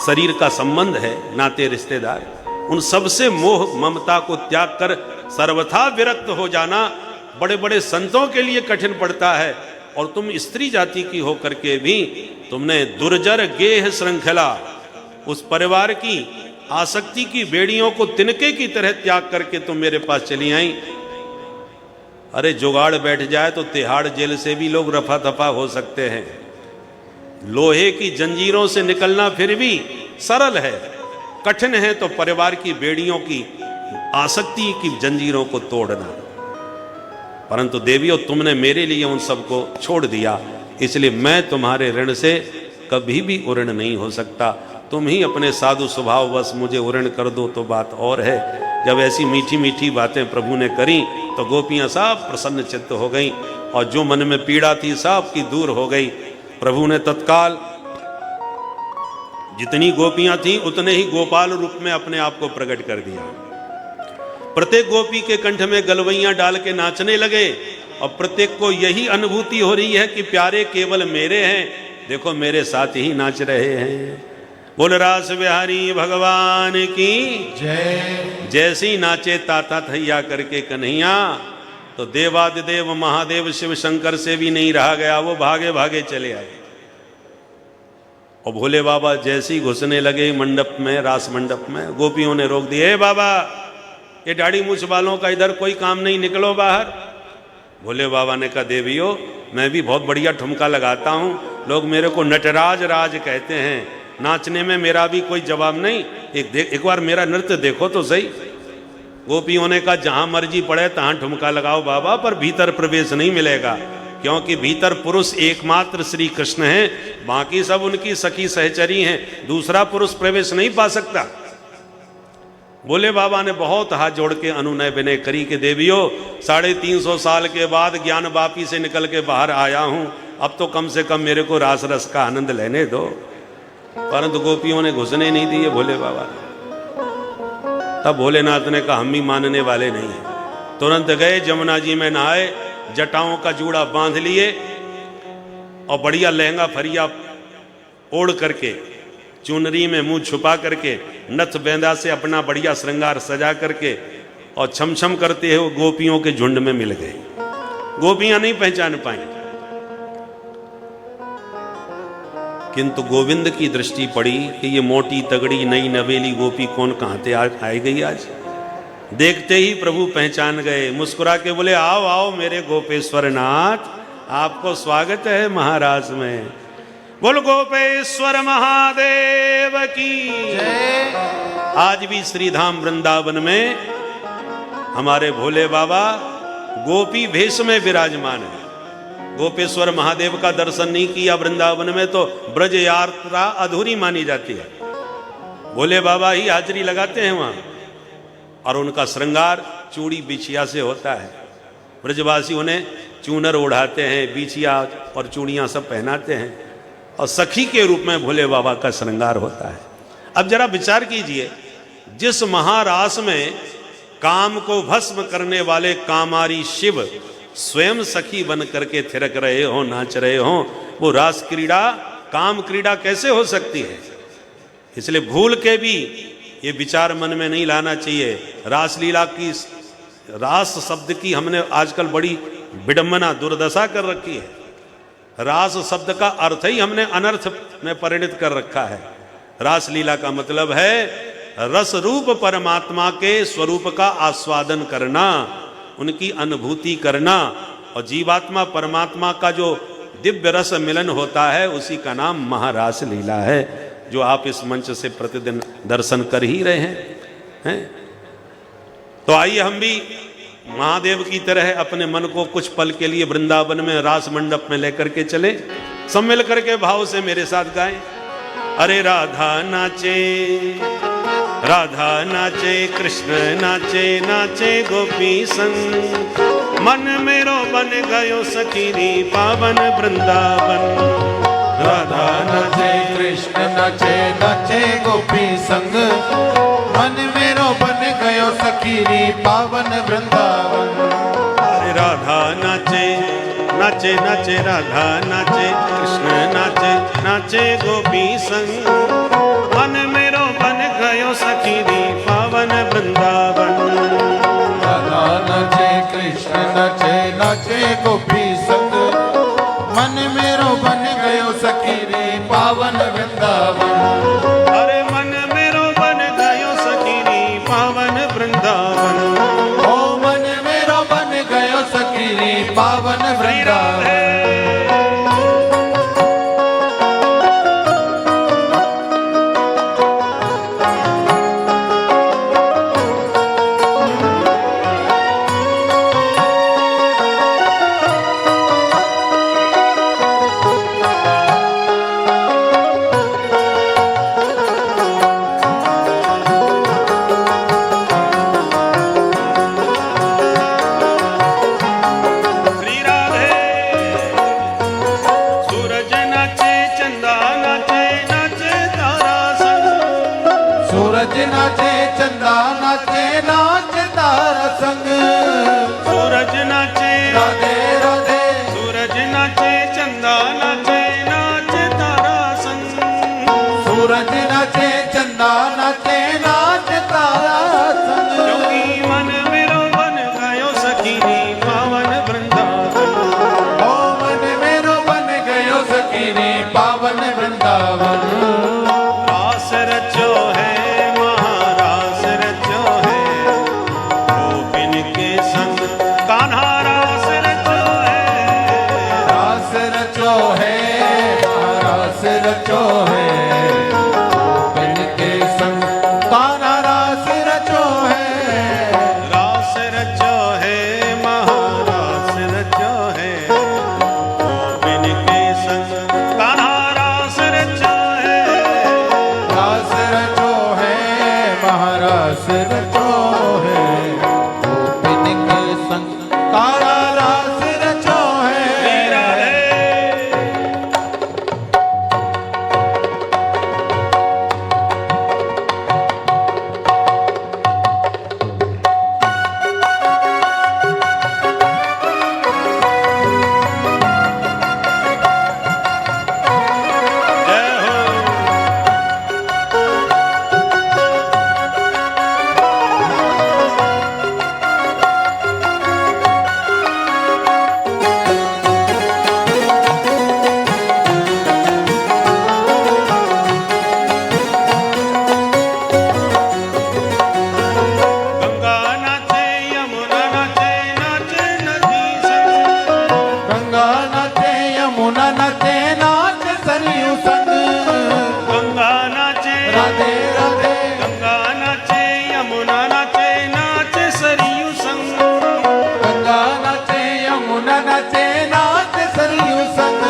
शरीर का संबंध है, नाते रिश्तेदार, उन सबसे मोह ममता को त्याग कर सर्वथा विरक्त हो जाना बड़े बड़े संतों के लिए कठिन पड़ता है। और तुम स्त्री जाति की होकर के भी तुमने दुर्जर गेह श्रृंखला, उस परिवार की आसक्ति की बेड़ियों को तिनके की तरह त्याग करके तुम मेरे पास चली आई। अरे जुगाड़ बैठ जाए तो तिहाड़ जेल से भी लोग रफा दफा हो सकते हैं। लोहे की जंजीरों से निकलना फिर भी सरल है, कठिन है तो परिवार की बेड़ियों की आसक्ति की जंजीरों को तोड़ना। परंतु देवियों, तुमने मेरे लिए उन सबको छोड़ दिया, इसलिए मैं तुम्हारे ऋण से कभी भी उऋण नहीं हो सकता। तुम ही अपने साधु स्वभाव बस मुझे उऋण कर दो तो बात और है। जब ऐसी मीठी मीठी बातें प्रभु ने करी तो गोपियां सब प्रसन्न चित्त हो गईं और जो मन में पीड़ा थी सब की दूर हो गई। प्रभु ने तत्काल जितनी गोपियां थीं उतने ही गोपाल रूप में अपने आप को प्रकट कर दिया। प्रत्येक गोपी के कंठ में गलवैयां डाल के नाचने लगे और प्रत्येक को यही अनुभूति हो रही है कि प्यारे केवल मेरे हैं, देखो मेरे साथ ही नाच रहे हैं। बोल रास बिहारी भगवान की जय। जैसी नाचे ताता थैया करके कन्हैया तो देवादिदेव महादेव शिव शंकर से भी नहीं रहा गया, वो भागे भागे चले आए। और भोले बाबा जैसी घुसने लगे मंडप में, रास मंडप में, गोपियों ने रोक दिए, बाबा ये दाढ़ी मूछ वालों का इधर कोई काम नहीं, निकलो बाहर। भोले बाबा ने कहा देवियों, मैं भी बहुत बढ़िया ठुमका लगाता हूँ, लोग मेरे को नटराज राज कहते हैं, नाचने में मेरा भी कोई जवाब नहीं, एक बार मेरा नृत्य देखो तो सही। गोपियों ने कहा जहां मर्जी पड़े तहां ठुमका लगाओ बाबा, पर भीतर प्रवेश नहीं मिलेगा, क्योंकि भीतर पुरुष एकमात्र श्री कृष्ण हैं, बाकी सब उनकी सखी सहचरी हैं, दूसरा पुरुष प्रवेश नहीं पा सकता। भोले बाबा ने बहुत हाथ जोड़ के अनुनय विनय करी कि देवियों 350 साल के बाद ज्ञान वापी से निकल के बाहर आया हूं, अब तो कम से कम मेरे को रास रस का आनंद लेने दो। परंतु गोपियों ने घुसने नहीं दिए भोले बाबा ने। तब भोलेनाथ ने कहा हम भी मानने वाले नहीं हैं। तुरंत गए जमुना जी में नहाए, जटाओं का जूड़ा बांध लिए और बढ़िया लहंगा फरिया ओढ़ करके, चुनरी में मुंह छुपा करके, नथ बेंदा से अपना बढ़िया श्रृंगार सजा करके और छम छम करते हुए गोपियों के झुंड में मिल गए। गोपियां नहीं पहचान पाई, किंतु गोविंद की दृष्टि पड़ी कि ये मोटी तगड़ी नई नवेली गोपी कौन कहां से आई गई आज। देखते ही प्रभु पहचान गए, मुस्कुरा के बोले आओ आओ मेरे गोपेश्वर नाथ, आपको स्वागत है महाराज में। बोल गोपेश्वर महादेव की जय। आज भी श्रीधाम वृंदावन में हमारे भोले बाबा गोपी भेष में विराजमान है। गोपेश्वर महादेव का दर्शन नहीं किया वृंदावन में तो ब्रज यात्रा अधूरी मानी जाती है। भोले बाबा ही हाजिरी लगाते हैं वहां और उनका श्रृंगार चूड़ी बिछिया से होता है। ब्रजवासी उन्हें चूनर ओढ़ाते हैं, बिछिया और चूड़ियाँ सब पहनाते हैं, और सखी के रूप में भोले बाबा का श्रृंगार होता है। अब जरा विचार कीजिए, जिस महारास में काम को भस्म करने वाले कामारी शिव स्वयं सखी बन करके थिरक रहे हो, नाच रहे हो, वो रास क्रीड़ा, काम क्रीड़ा कैसे हो सकती है? इसलिए भूल के भी ये विचार मन में नहीं लाना चाहिए। रासलीला की, रास शब्द की हमने आजकल बड़ी विडंबना, दुर्दशा कर रखी है। रास शब्द का अर्थ ही हमने अनर्थ में परिणत कर रखा है। रासलीला का मतलब है रस रूप परमात्मा के स्वरूप का आस्वादन करना, उनकी अनुभूति करना, और जीवात्मा परमात्मा का जो दिव्य रस मिलन होता है उसी का नाम महारास लीला है, जो आप इस मंच से प्रतिदिन दर्शन कर ही रहे हैं। तो आइए हम भी महादेव की तरह अपने मन को कुछ पल के लिए वृंदावन में रास मंडप में लेकर के चले। सब मिल करके भाव से मेरे साथ गाएं। अरे राधा नाचे, राधा नाचे, कृष्ण नाचे, नाचे गोपी संग, मन मेरो बन गयो सखीरी पावन वृंदावन। राधा नाचे, कृष्ण नाचे, नाचे गोपी संग, मन मेरो बन गयो सखीरी पावन वृंदावन। अरे राधा नाचे, नाचे नाचे राधा नाचे, कृष्ण नाचे, नाचे गोपी संग, मन मेरो बन गयो सखीरी पावन वृंदावन। राधा नाचे, कृष्ण नाचे, नाचे गोपी संग, मन मेरो बन गयो सखीरी पावन वृंदावन। अरे मन मेरो बन गयो सखीरी पावन वृंदावन। ओ मन मेरो बन गयो सखीरी पावन वृंदावन। सूरज नाचे, चंदा नाचे, नाच तारा संग। सूरज नाचे, राधे राधे, सूरज नाचे, चंदा नाचे, नाच तारा संग। सूरज नाचे, चंदा नाचे, नाच तारा संग। क्योंकि मन मेरो बन गयो सखीरी पावन वृंदावन। ओ मन मेरो बन गयो सखीरी पावन वृंदावन। रास रचो है, महारास रचो है, गोपिन के संग कान्हा रास रचो है। रास रचो है, महारास रचो है, गोपिन के संग कान्हा रास रचो है। रास रचो है, महारास रचो है, गोपिन के संग कान्हा रास रचो है। रास रचो है, महारास रचो है, गोपिन के संग कान्हा रास रचो वीरा है। है। जय हो। गंगा नाचे, यमुना नाचे, नाचे नदी संग। गंगा नाचे, यमुना नाचे, नाच सरयू संग। गंगा नाचे, राधे राधे, गंगा नाचे, यमुना नाचे, नाच सरयू संग। गंगा नाचे, यमुना नाचे, नाच सरयू संग।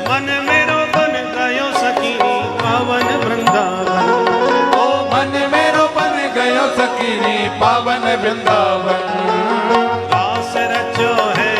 मन मेरो बन गयो सखीरी पावन वृंदावन। ओ मन मेरो बन गयो सखीरी पावन वृंदावन। रास रचो है,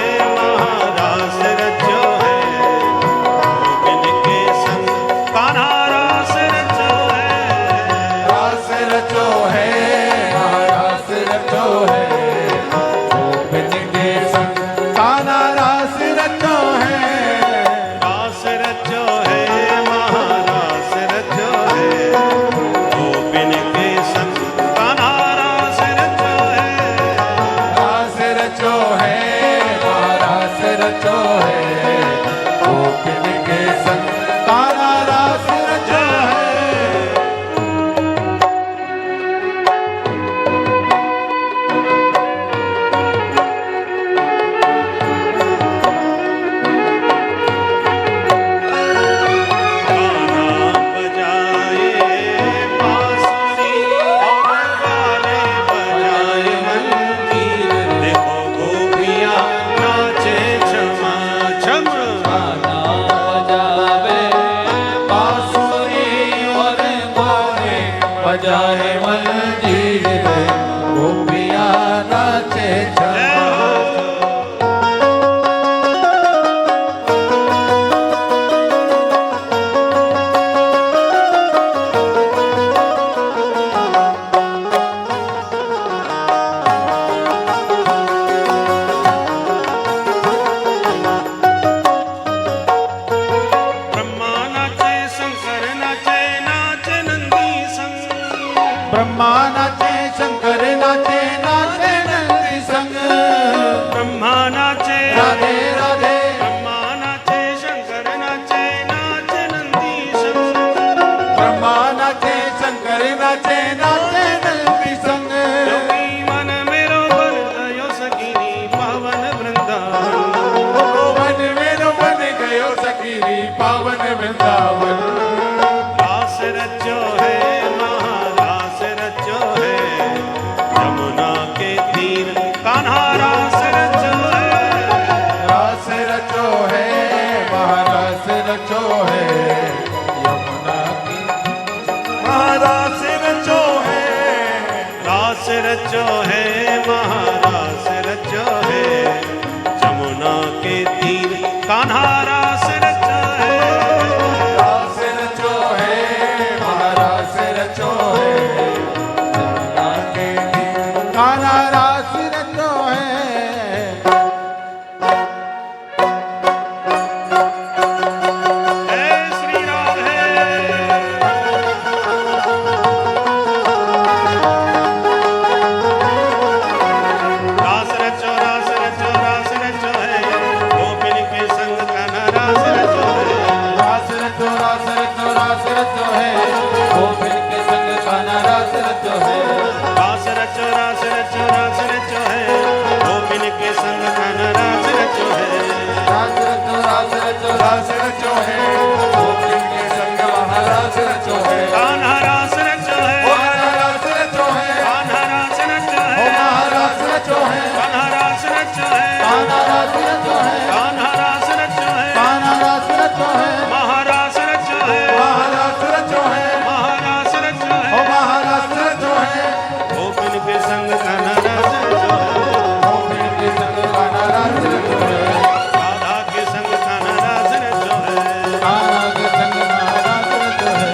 नाचे शंकर नाचे नाचे नंदी संग ब्रह्मा नाचे राधे राधे ब्रह्मा नाचे शंकर नाचे नाचे नंदी संग ब्रह्मा नाचे शंकर नाचे नाचे नंदी संग योगी मन मेरो बन गयो सखीनी पावन वृंदावन मन मेरो बन गयो सखीनी पावन वृंदावन रास रचो है महारास रचो है यमुना के तीर कान्हा रास रचो है रास रचो है महारास रचो है यमुना की महारास रचो है रास रचो है महारास रचो है यमुना के तीर कान्हा रास रचो है रास रचो है महारास रचो है यमुना के तीर कान्हा रास रचो है हे श्री राधे रास रचो रास रचो रास रचो है गोपिन के संग कान्हा रास रचो है रास रचो रास रचो रास रचो है गोपिन के संग कान्हा रास रचो है रास रचो रास रचो रास रचो है गोपिन के संग कान्हा रास रचो है रास रचो रास रचो रास रचो है गोपिन के संग महारास रचो है कान्हा रास रचो है ओ महारास रचो है कान्हा रास रचो ओ है महारास रचो है कान्हा रास रचो है कान्हा रास रचो है कान्हा रास रचो है कान्हा रास रचो है महारास रचो है महारास रचो है महारास रचो ओ है महारास रचो है गोपिन के संग कान्हा रास रचो है गोपिन के संग कान्हा रास रचो है राधा के संग कान्हा रास रचो है कान्हा के संग महारास रचो है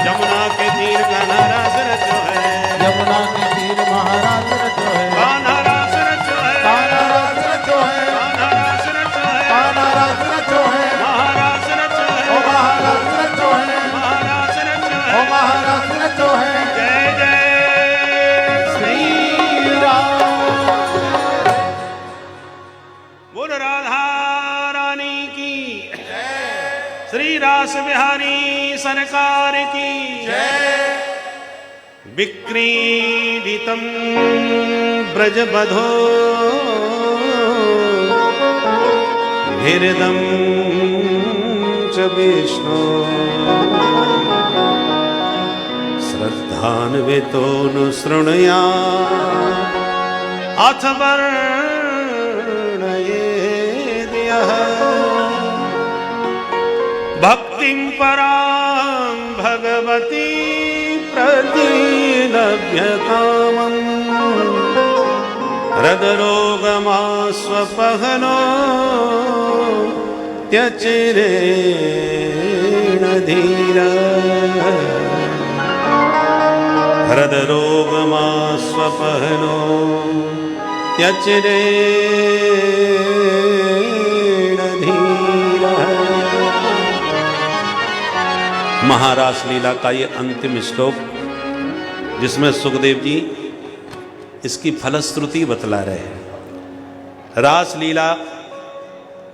यमुना के तीर कान्हा रास रचो है यमुना के तीर महाराज रचो है कान्हा रास रचो है कान्हा रास रचो है कान्हा रास रचो है कान्हा रास रचो है महारास रचो है ओ महाराज रचो है महारास रचो ओ है महाराज रचो है जय जय श्री श्री राम बोल राधा रानी की श्री रास बिहारी सरकार की विक्रीडितं ब्रजबधो हृदं च विष्णु श्रद्धान्वितोऽनुशृणुया अथ वर्णयेद् यः भक्तिं परां भगवती प्रतिलभ्यतामम् हृदरोगमास्वपहनो त्यचिरेण धीरा हृदरोगमास्वपहनो त्यचिरेण धीरा। महारास लीला का ये अंतिम श्लोक जिसमें सुखदेव जी इसकी फलश्रुति बतला रहे हैं। रास लीला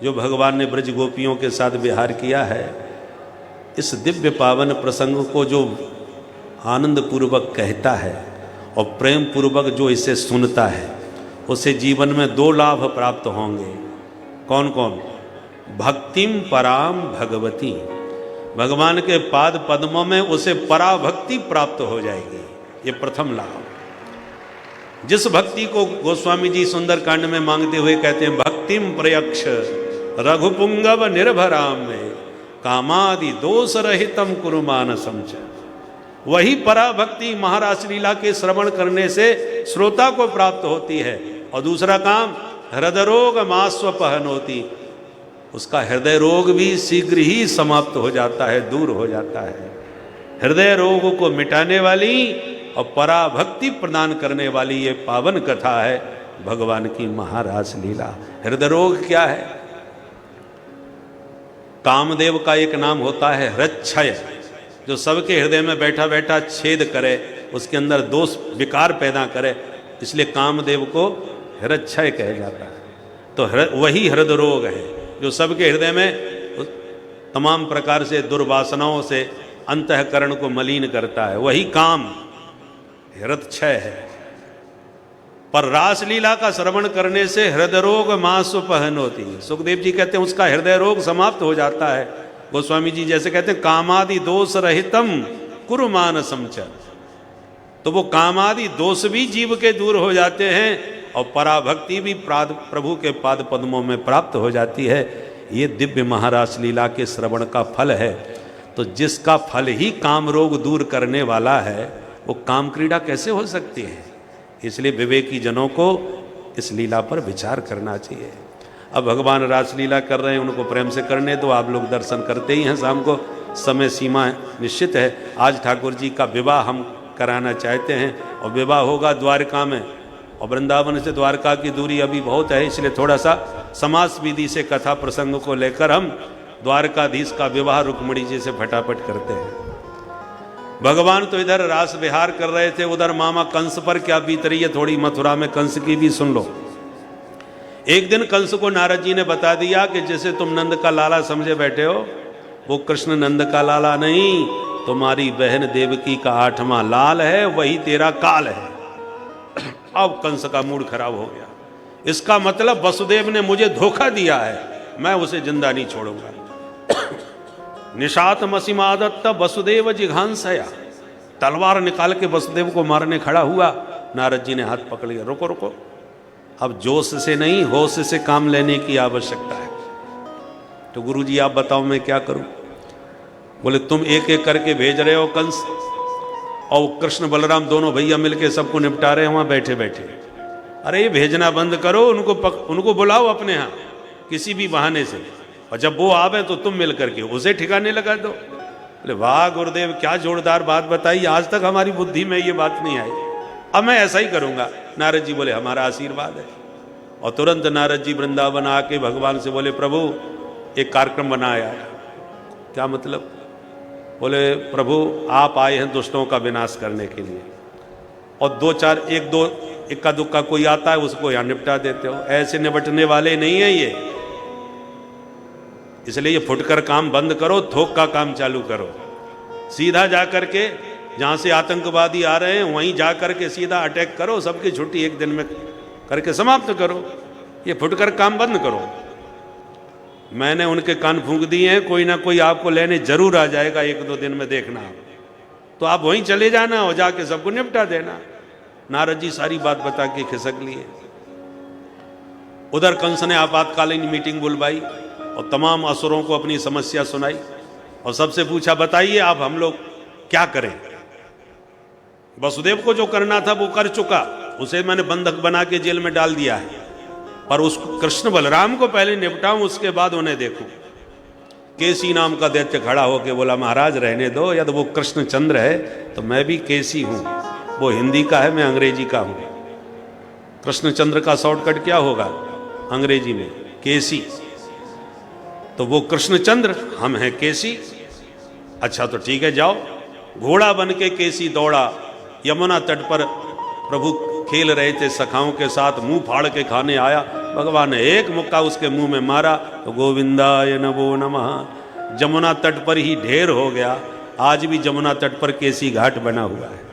जो भगवान ने ब्रज गोपियों के साथ विहार किया है, इस दिव्य पावन प्रसंग को जो आनंद पूर्वक कहता है और प्रेम पूर्वक जो इसे सुनता है, उसे जीवन में दो लाभ प्राप्त होंगे। कौन कौन? भक्तिम पराम भगवती, भगवान के पाद पद्मों में उसे पराभक्ति प्राप्त हो जाएगी। ये प्रथम लाभ। जिस भक्ति को गोस्वामी जी सुंदरकांड में मांगते हुए कहते हैं भक्तिम प्रयक्ष रघुपुंगव निर्भराम में कामादि दोष रहितम कुरु मानसम च, वही पराभक्ति महारास लीला के श्रवण करने से श्रोता को प्राप्त होती है। और दूसरा काम हृदय रोग मास्वपहन होती, उसका हृदय रोग भी शीघ्र ही समाप्त हो जाता है, दूर हो जाता है। हृदय रोग को मिटाने वाली और पराभक्ति प्रदान करने वाली ये पावन कथा है भगवान की महारास लीला। हृदय रोग क्या है? कामदेव का एक नाम होता है हृच्छय, जो सबके हृदय में बैठा बैठा छेद करे उसके अंदर दोष विकार पैदा करे, इसलिए कामदेव को हृदय कहा जाता है। तो वही हृदय रोग है जो सबके हृदय में तमाम प्रकार से दुर्वासनाओं से अंतःकरण को मलिन करता है, वही काम हृदय है। पर रासलीला का श्रवण करने से हृदय रोग मासुपहन होती है। सुखदेव जी कहते हैं उसका हृदय रोग समाप्त हो जाता है। गोस्वामी जी जैसे कहते हैं कामादि दोष रहितम कुरु मानसम च, तो वो कामादि दोष भी जीव के दूर हो जाते हैं और पराभक्ति भी प्रभु के पाद पद्मों में प्राप्त हो जाती है। ये दिव्य महारास लीला के श्रवण का फल है। तो जिसका फल ही काम रोग दूर करने वाला है वो काम क्रीड़ा कैसे हो सकती है? इसलिए विवेकी जनों को इस लीला पर विचार करना चाहिए। अब भगवान रासलीला कर रहे हैं, उनको प्रेम से करने दो, आप लोग दर्शन करते ही हैं शाम को, समय सीमा निश्चित है। आज ठाकुर जी का विवाह हम कराना चाहते हैं और विवाह होगा द्वारका में, और वृंदावन से द्वारका की दूरी अभी बहुत है, इसलिए थोड़ा सा समास विधि से कथा प्रसंग को लेकर हम द्वारकाधीश का विवाह रुक्मिणी जी से फटाफट करते हैं। भगवान तो इधर रास विहार कर रहे थे, उधर मामा कंस पर क्या बीत रही है थोड़ी मथुरा में कंस की भी सुन लो। एक दिन कंस को नारद जी ने बता दिया कि जैसे तुम नंद का लाला समझे बैठे हो, वो कृष्ण नंद का लाला नहीं, तुम्हारी बहन देवकी का 8वां लाल है, वही तेरा काल है। अब कंस का मूड खराब हो गया। इसका मतलब वसुदेव ने मुझे धोखा दिया है, मैं उसे जिंदा नहीं छोड़ूंगा। निशात मसीमादत्त वसुदेव जिघांसया, तलवार निकाल के वसुदेव को मारने खड़ा हुआ। नारद जी ने हाथ पकड़ लिया, रुको रुको, अब जोश से नहीं होश से काम लेने की आवश्यकता है। तो गुरु जी आप बताओ मैं क्या करूं? बोले तुम एक एक करके भेज रहे हो कंस, और कृष्ण बलराम दोनों भैया मिलके सबको निपटा रहे हैं वहां बैठे बैठे। अरे ये भेजना बंद करो, उनको बुलाओ अपने यहाँ किसी भी बहाने से, और जब वो आवे तो तुम मिल करके उसे ठिकाने लगा दो। बोले वाह गुरुदेव क्या जोरदार बात बताई, आज तक हमारी बुद्धि में ये बात नहीं आई, अब मैं ऐसा ही करूंगा। नारद जी बोले हमारा आशीर्वाद है। और तुरंत नारद जी वृंदावन आके भगवान से बोले प्रभु एक कार्यक्रम बनाया। क्या मतलब? बोले प्रभु आप आए हैं दुष्टों का विनाश करने के लिए, और दो चार एक दो इक्का दुक्का कोई आता है उसको यहाँ निपटा देते हो, ऐसे निपटने वाले नहीं है ये। इसलिए ये फुटकर काम बंद करो, थोक का काम चालू करो। सीधा जा करके जहां से आतंकवादी आ रहे हैं वहीं जा करके सीधा अटैक करो, सबकी छुट्टी एक दिन में करके समाप्त करो। ये फुटकर काम बंद करो। मैंने उनके कान फूंक दिए हैं, कोई ना कोई आपको लेने जरूर आ जाएगा, 1-2 दिन में देखना। तो आप वहीं चले जाना और जाके सबको निपटा देना। नारद जी सारी बात बता के खिसक लिए। उधर कंस ने आपातकालीन मीटिंग बुलवाई और तमाम असुरों को अपनी समस्या सुनाई और सबसे पूछा बताइए आप हम लोग क्या करें? वसुदेव को जो करना था वो कर चुका, उसे मैंने बंधक बना के जेल में डाल दिया है, पर उस कृष्ण बलराम को पहले निपटाऊं उसके बाद उन्हें देखूं। केसी नाम का दैत्य खड़ा होके बोला महाराज रहने दो, या तो वो कृष्णचंद्र है तो मैं भी केसी हूं, वो हिंदी का है मैं अंग्रेजी का हूं। कृष्णचंद्र का शॉर्टकट क्या होगा अंग्रेजी में? केसी। तो वो कृष्णचंद्र, हम हैं केसी। अच्छा तो ठीक है जाओ। घोड़ा बन के केसी दौड़ा, यमुना तट पर प्रभु खेल रहे थे सखाओं के साथ, मुंह फाड़ के खाने आया। भगवान ने एक मुक्का उसके मुंह में मारा तो गोविंदाय नमो नमः, जमुना तट पर ही ढेर हो गया। आज भी जमुना तट पर केसी घाट बना हुआ है।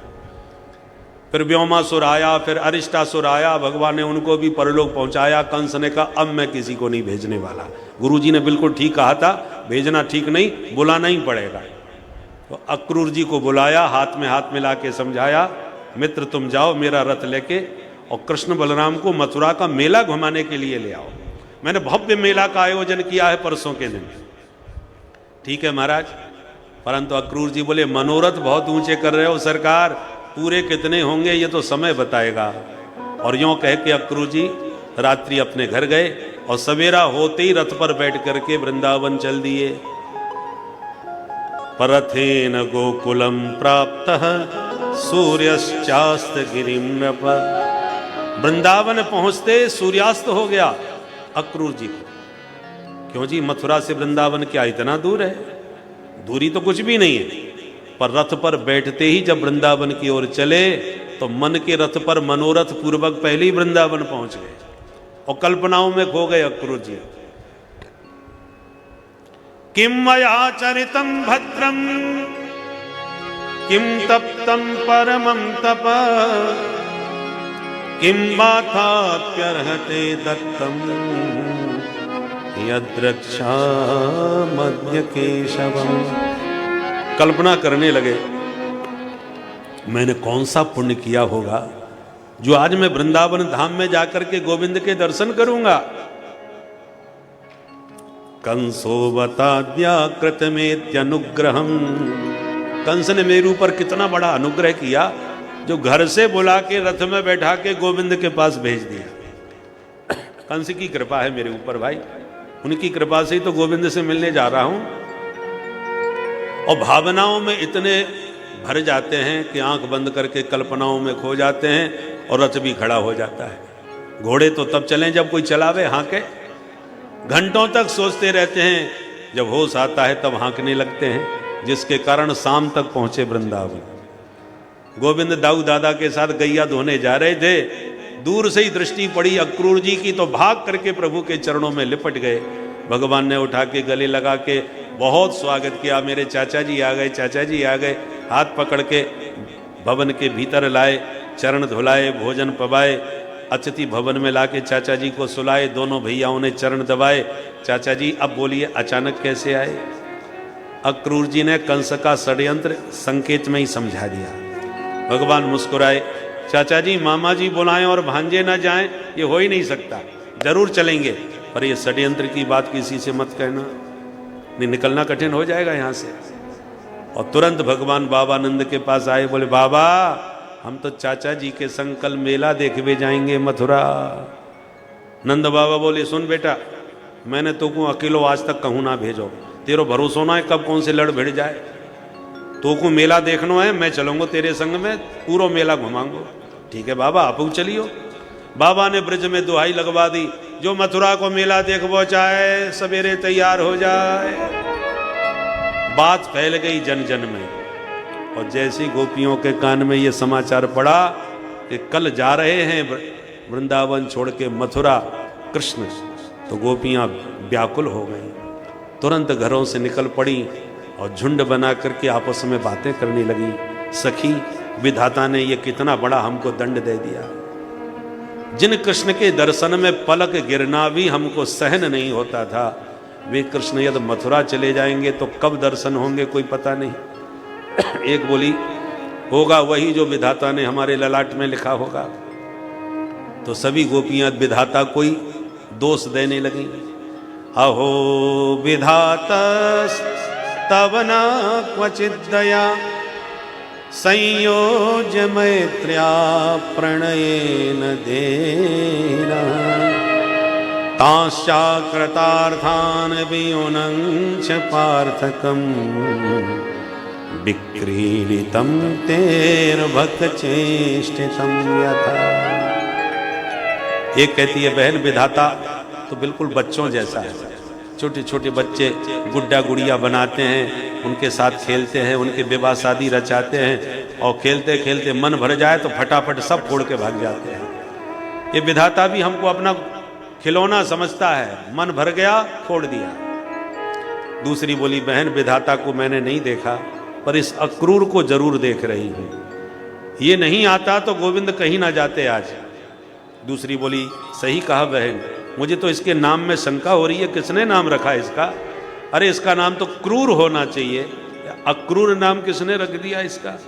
फिर व्योमासुर आया, फिर अरिष्टासुर आया, भगवान ने उनको भी परलोक पहुंचाया। कंस ने कहा अब मैं किसी को नहीं भेजने वाला। गुरुजी ने बिल्कुल ठीक कहा था, भेजना ठीक नहीं, बुलाना ही पड़ेगा। तो अक्रूर जी को बुलाया, हाथ में हाथ मिला के समझाया, मित्र तुम जाओ मेरा रथ लेके और कृष्ण बलराम को मथुरा का मेला घुमाने के लिए ले आओ। मैंने भव्य मेला का आयोजन किया है परसों के दिन। ठीक है महाराज, परंतु अक्रूर जी बोले मनोरथ बहुत ऊंचे कर रहे हो सरकार, पूरे कितने होंगे ये तो समय बताएगा। और यूं कह के अक्रूर जी रात्रि अपने घर गए और सवेरा होते ही रथ पर बैठ करके वृंदावन चल दिए। परथेन गोकुलम प्राप्तः सूर्यश्चास्त गिरिम नृप। वृंदावन पहुंचते सूर्यास्त हो गया अक्रूर जी को। क्यों जी मथुरा से वृंदावन क्या इतना दूर है? दूरी तो कुछ भी नहीं है। पर रथ पर बैठते ही जब वृंदावन की ओर चले तो मन के रथ पर मनोरथ पूर्वक पहले ही वृंदावन पहुंच गए और कल्पनाओं में खो गए अक्रूर जी। किम मया चरितम भद्रम किम तप्तम परमं तप किम बाथाप्यर्हते दत्तम यद्रक्षा मध्य केशवम। कल्पना करने लगे मैंने कौन सा पुण्य किया होगा जो आज मैं वृंदावन धाम में जाकर के गोविंद के दर्शन करूंगा। कंसोवताद्या कृतमेत्यनुग्रहम, कंस ने मेरे ऊपर कितना बड़ा अनुग्रह किया जो घर से बुला के रथ में बैठा के गोविंद के पास भेज दिया। कंस की कृपा है मेरे ऊपर भाई, उनकी कृपा से ही तो गोविंद से मिलने जा रहा हूं। और भावनाओं में इतने भर जाते हैं कि आंख बंद करके कल्पनाओं में खो जाते हैं और रथ भी खड़ा हो जाता है। घोड़े तो तब चलें जब कोई चलावे, हाँके। घंटों तक सोचते रहते हैं, जब होश आता है तब हाँकने लगते हैं, जिसके कारण शाम तक पहुंचे वृंदावन। गोविंद दाऊ दादा के साथ गैया धोने जा रहे थे, दूर से ही दृष्टि पड़ी अक्रूर जी की तो भाग करके प्रभु के चरणों में लिपट गए। भगवान ने उठा के गले लगा के बहुत स्वागत किया, मेरे चाचा जी आ गए, चाचा जी आ गए। हाथ पकड़ के भवन के भीतर लाए, चरण धुलाए, भोजन पवाए, अतिथि भवन में लाके चाचा जी को सुलाए। दोनों भैयाओं ने चरण दबाए। चाचा जी अब बोलिए अचानक कैसे आए? अक्रूर जी ने कंस का षड्यंत्र संकेत में ही समझा दिया। भगवान मुस्कुराए, चाचा जी मामा जी बुलाएं और भांजे ना जाएं, ये हो ही नहीं सकता, जरूर चलेंगे, पर ये षड्यंत्र की बात किसी से मत कहना, नहीं निकलना कठिन हो जाएगा यहाँ से। और तुरंत भगवान बाबानंद के पास आए, बोले बाबा हम तो चाचा जी के संग कल मेला देखने जाएंगे मथुरा। नंद बाबा बोले सुन बेटा, मैंने तो को अकेलो आज तक कहूँ ना भेजो, तेरो भरोसा ना है कब कौन से लड़ भिड़ जाए। तो को मेला देखना है, मैं चलूंगा तेरे संग में, पूरा मेला घुमाऊंगा। ठीक है बाबा आप चलियो। बाबा ने ब्रज में दुहाई लगवा दी, जो मथुरा को मेला देखबो चाहे सवेरे तैयार हो जाए। बात फैल गई जन जन में, और जैसी गोपियों के कान में ये समाचार पड़ा कि कल जा रहे हैं वृंदावन छोड़ के मथुरा कृष्ण, तो गोपियां व्याकुल हो गई, तुरंत घरों से निकल पड़ी और झुंड बना करके आपस में बातें करने लगी। सखी विधाता ने ये कितना बड़ा हमको दंड दे दिया, जिन कृष्ण के दर्शन में पलक गिरना भी हमको सहन नहीं होता था, वे कृष्ण यदि मथुरा चले जाएंगे तो कब दर्शन होंगे कोई पता नहीं। एक बोली होगा वही जो विधाता ने हमारे ललाट में लिखा होगा। तो सभी गोपियां विधाता कोई दोष देने लगी। अहो विधाता तव न क्वचित् दया संयोज्य मैत्र्या प्रणयेन देना ताश्चाकृतार्थान् वियुनञ्च पार्थकम् विक्रीडितं तेर्भक्तचेष्टितं यथा। एक कहती है बहन विधाता तो बिल्कुल बच्चों जैसा है, छोटे छोटे बच्चे गुड्डा गुड़िया बनाते हैं, उनके साथ खेलते हैं, उनके विवाह शादी रचाते हैं, और खेलते खेलते मन भर जाए तो फटाफट सब फोड़ के भाग जाते हैं। ये विधाता भी हमको अपना खिलौना समझता है, मन भर गया फोड़ दिया। दूसरी बोली बहन विधाता को मैंने नहीं देखा, पर इस अक्रूर को जरूर देख रही हूं, ये नहीं आता तो गोविंद कहीं ना जाते आज। दूसरी बोली सही कहा बहन, मुझे तो इसके नाम में शंका हो रही है, किसने नाम रखा इसका? अरे इसका नाम तो क्रूर होना चाहिए, अक्रूर नाम किसने रख दिया इसका?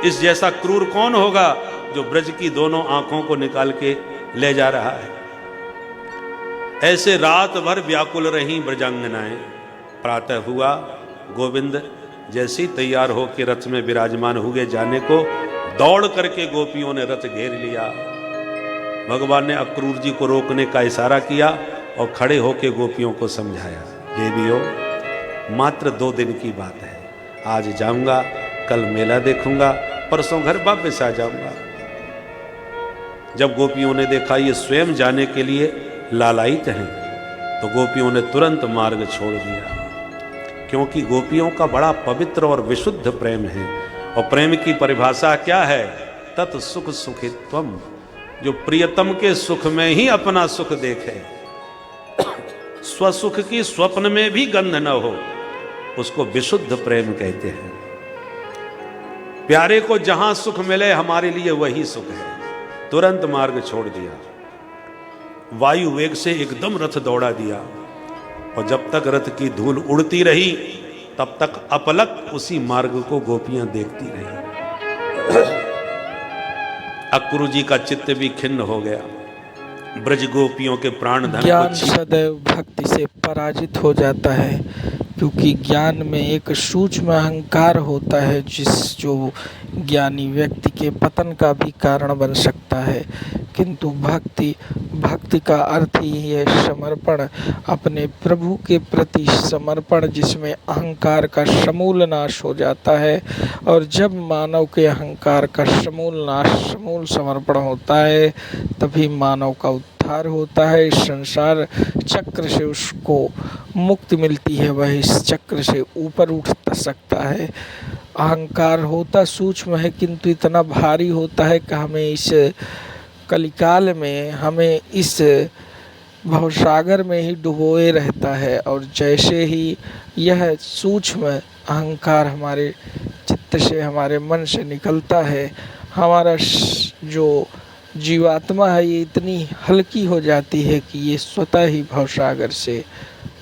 इस जैसा क्रूर कौन होगा जो ब्रज की दोनों आंखों को निकाल के ले जा रहा है। ऐसे रात भर व्याकुल रहीं ब्रजांगनाएं। प्रातः हुआ, गोविंद जैसे ही तैयार होकर रथ में विराजमान हुए जाने को, दौड़ करके गोपियों ने रथ घेर लिया। भगवान ने अक्रूर जी को रोकने का इशारा किया और खड़े होकर गोपियों को समझाया, देवियों मात्र 2 दिन की बात है, आज जाऊंगा, कल मेला देखूंगा, परसों घर वापस आ जाऊंगा। जब गोपियों ने देखा ये स्वयं जाने के लिए लालायित हैं, तो गोपियों ने तुरंत मार्ग छोड़ दिया। क्योंकि गोपियों का बड़ा पवित्र और विशुद्ध प्रेम है। और प्रेम की परिभाषा क्या है? तत् सुख सुखित्वम, जो प्रियतम के सुख में ही अपना सुख देखे, स्वसुख की स्वप्न में भी गंध न हो, उसको विशुद्ध प्रेम कहते हैं। प्यारे को जहां सुख मिले हमारे लिए वही सुख है। तुरंत मार्ग छोड़ दिया, वायु वेग से एकदम रथ दौड़ा दिया, और जब तक रथ की धूल उड़ती रही तब तक अपलक उसी मार्ग को गोपियां देखती रही। अक्रू जी का चित्त भी खिन्न हो गया। ब्रज गोपियों के प्राण धन ज्ञान सदैव भक्ति से पराजित हो जाता है, क्योंकि ज्ञान में एक सूक्ष्म अहंकार होता है जो ज्ञानी व्यक्ति के पतन का भी कारण बन सकता है। किंतु भक्ति का अर्थ ही है समर्पण, अपने प्रभु के प्रति समर्पण, जिसमें अहंकार का समूल नाश हो जाता है। और जब मानव के अहंकार का समूल समर्पण होता है, तभी मानव का उद्धार होता है। इस संसार चक्र से उसको मुक्ति मिलती है, वह इस चक्र से ऊपर उठ सकता है। अहंकार होता सूक्ष्म है, किंतु इतना भारी होता है कि हमें इस कलिकाल में हमें इस भवसागर में ही डुबोए रहता है। और जैसे ही यह सूक्ष्म अहंकार हमारे चित्त से, हमारे मन से निकलता है, हमारा जो जीवात्मा है ये इतनी हल्की हो जाती है कि ये स्वतः ही भवसागर से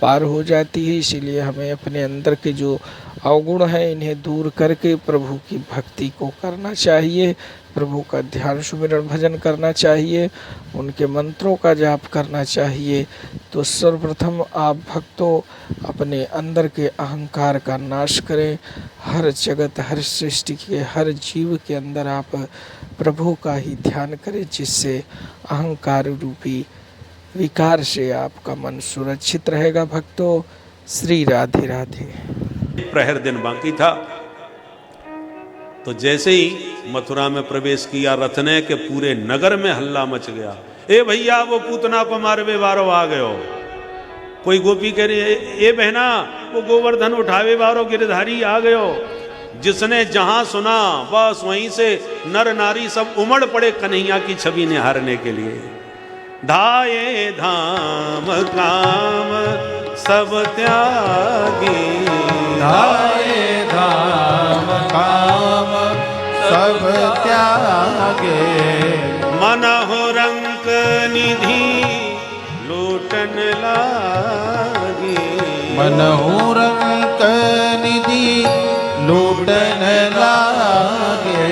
पार हो जाती है। इसीलिए हमें अपने अंदर के जो अवगुण हैं इन्हें दूर करके प्रभु की भक्ति को करना चाहिए, प्रभु का ध्यान सुमिरन भजन करना चाहिए, उनके मंत्रों का जाप करना चाहिए। तो सर्वप्रथम आप भक्तों अपने अंदर के अहंकार का नाश करें। हर जगत, हर सृष्टि के हर जीव के अंदर आप प्रभु का ही ध्यान करें, जिससे अहंकार रूपी विकार से आपका मन सुरक्षित रहेगा। भक्तों, श्री राधे राधे। प्रहर दिन बाकी था, तो जैसे ही मथुरा में प्रवेश किया रथ ने, के पूरे नगर में हल्ला मच गया। ए भैया, वो पूतना को मारवे वारो आ गयो। कोई गोपी कह रही है, ए बहना, वो गोवर्धन उठावे वारो गिरधारी आ गयो। जिसने जहां सुना बस वहीं से नर नारी सब उमड़ पड़े कन्हैया की छवि निहारने के लिए। धाये धाम काम सब त्यागी, धाये धाम काम सब त्यागे। मनहु रंक निधि लूटन लागी, मनहु रंक निधि लूटन लागे।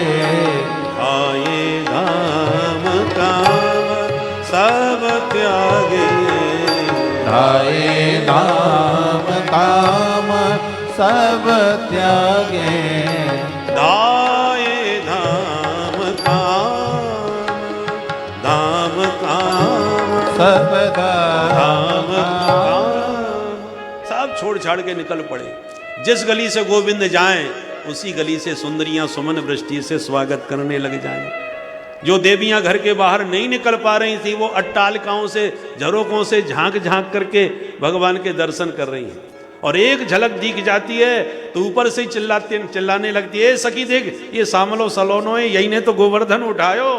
आए धाम काम सब त्यागे, आए धाम काम सब त्यागे। दाए धाम काम सब धाम काम, सब छोड़ छाड़ के निकल पड़े। जिस गली से गोविंद जाएं उसी गली से सुंदरियां सुमन वृष्टि से स्वागत करने लग जाएं। जो देवियां घर के बाहर नहीं निकल पा रही थी, वो अट्टालिकाओं से, झरोकों से झांक झांक करके भगवान के दर्शन कर रही हैं। और एक झलक दिख जाती है तो ऊपर से चिल्लाने लगती है, सखी देख, ये सामलो सलोनो है, यही ने तो गोवर्धन उठायो।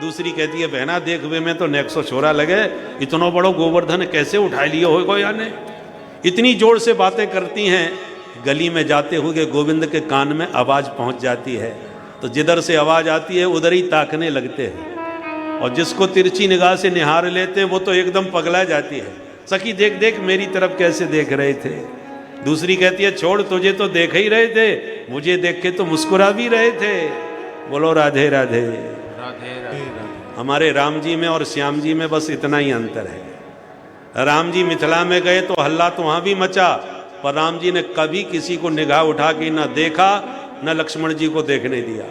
दूसरी कहती है, बहना देख, वे में तो नेक्सो छोरा लगे, इतनो बड़ो गोवर्धन कैसे उठा लियो हो याने। इतनी जोर से बातें करती हैं, गली में जाते हुए गोविंद के कान में आवाज पहुंच जाती है। तो जिधर से आवाज आती है उधर ही ताकने लगते हैं, और जिसको तिरछी निगाह से निहार लेते हैं वो तो एकदम पगला जाती है। सखी देख देख, मेरी तरफ कैसे देख रहे थे। दूसरी कहती है, छोड़, तुझे तो देख ही रहे थे, मुझे देख के तो मुस्कुरा भी रहे थे। बोलो राधे राधे। राधे राधे। हमारे राम जी में और श्याम जी में बस इतना ही अंतर है। राम जी मिथिला में गए तो हल्ला तो वहां भी मचा, पर राम जी ने कभी किसी को निगाह उठा के न देखा, न लक्ष्मण जी को देखने दिया।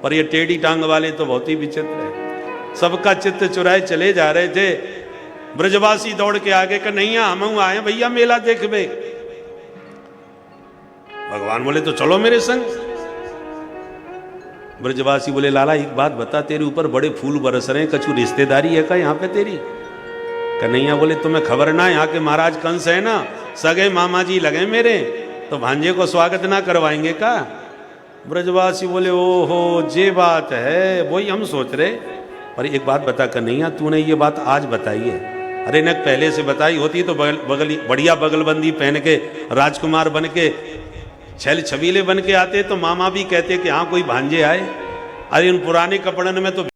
पर ये टेढ़ी टांग वाले तो बहुत ही विचित्र है, सबका चित्त चुराए चले जा रहे थे। ब्रजवासी दौड़ के आगे का, नहीं हम आए भैया मेला देखबे। भगवान बोले, तो चलो मेरे संग। ब्रजवासी बोले, लाला एक बात बता, तेरे ऊपर बड़े फूल बरस रहे हैं, कछु रिश्तेदारी है का यहाँ पे तेरी? कन्हैया बोले, तुम्हें खबर ना, यहाँ के महाराज कंस है ना, सगे मामा जी लगे मेरे, तो भांजे को स्वागत ना करवाएंगे का? ब्रजवासी बोले ओहो ये बात है, वही हम सोच रहे। पर एक बात बता कन्हैया, तूने ये बात आज बताई है, अरे न पहले से बताई होती तो बढ़िया बगलबंदी पहन के राजकुमार बन के छल छबीले बन के आते तो मामा भी कहते कि हाँ कोई भांजे आए। अरे उन पुराने कपड़न में तो